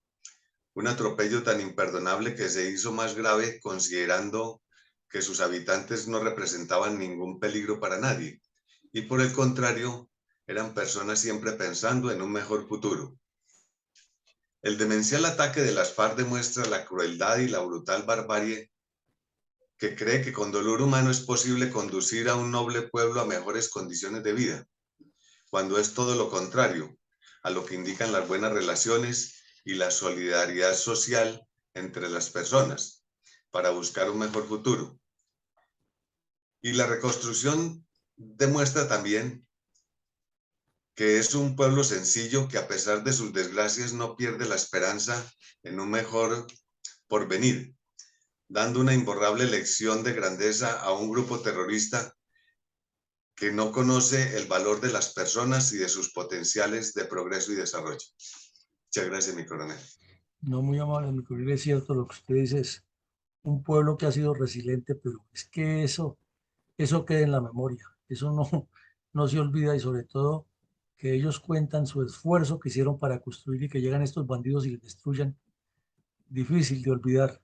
Un atropello tan imperdonable que se hizo más grave considerando que sus habitantes no representaban ningún peligro para nadie y por el contrario eran personas siempre pensando en un mejor futuro. El demencial ataque de las FARC demuestra la crueldad y la brutal barbarie que cree que con dolor humano es posible conducir a un noble pueblo a mejores condiciones de vida, cuando es todo lo contrario a lo que indican las buenas relaciones y la solidaridad social entre las personas para buscar un mejor futuro. Y la reconstrucción demuestra también que es un pueblo sencillo que a pesar de sus desgracias no pierde la esperanza en un mejor porvenir, dando una imborrable lección de grandeza a un grupo terrorista que no conoce el valor de las personas y de sus potenciales de progreso y desarrollo. Muchas gracias, mi coronel. No, muy amable, mi coronel, es cierto lo que usted dice, es un pueblo que ha sido resiliente, pero es que eso queda en la memoria, eso no se olvida, y sobre todo que ellos cuentan su esfuerzo que hicieron para construir y que llegan estos bandidos y les destruyan, difícil de olvidar,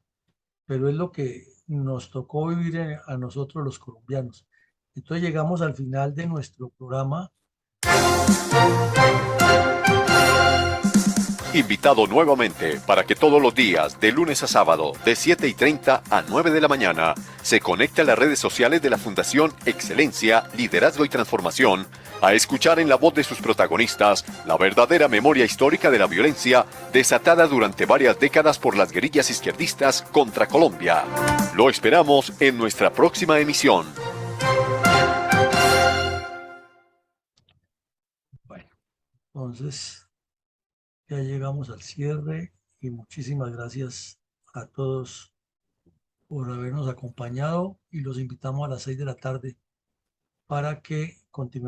pero es lo que nos tocó vivir a nosotros los colombianos. Entonces llegamos al final de nuestro programa. Invitado nuevamente para que todos los días, de lunes a sábado, de 7:30 a 9 de la mañana, se conecte a las redes sociales de la Fundación Excelencia, Liderazgo y Transformación, a escuchar en la voz de sus protagonistas la verdadera memoria histórica de la violencia desatada durante varias décadas por las guerrillas izquierdistas contra Colombia. Lo esperamos en nuestra próxima emisión. Bueno, entonces ya llegamos al cierre y muchísimas gracias a todos por habernos acompañado y los invitamos a las 6 de la tarde para que continuemos.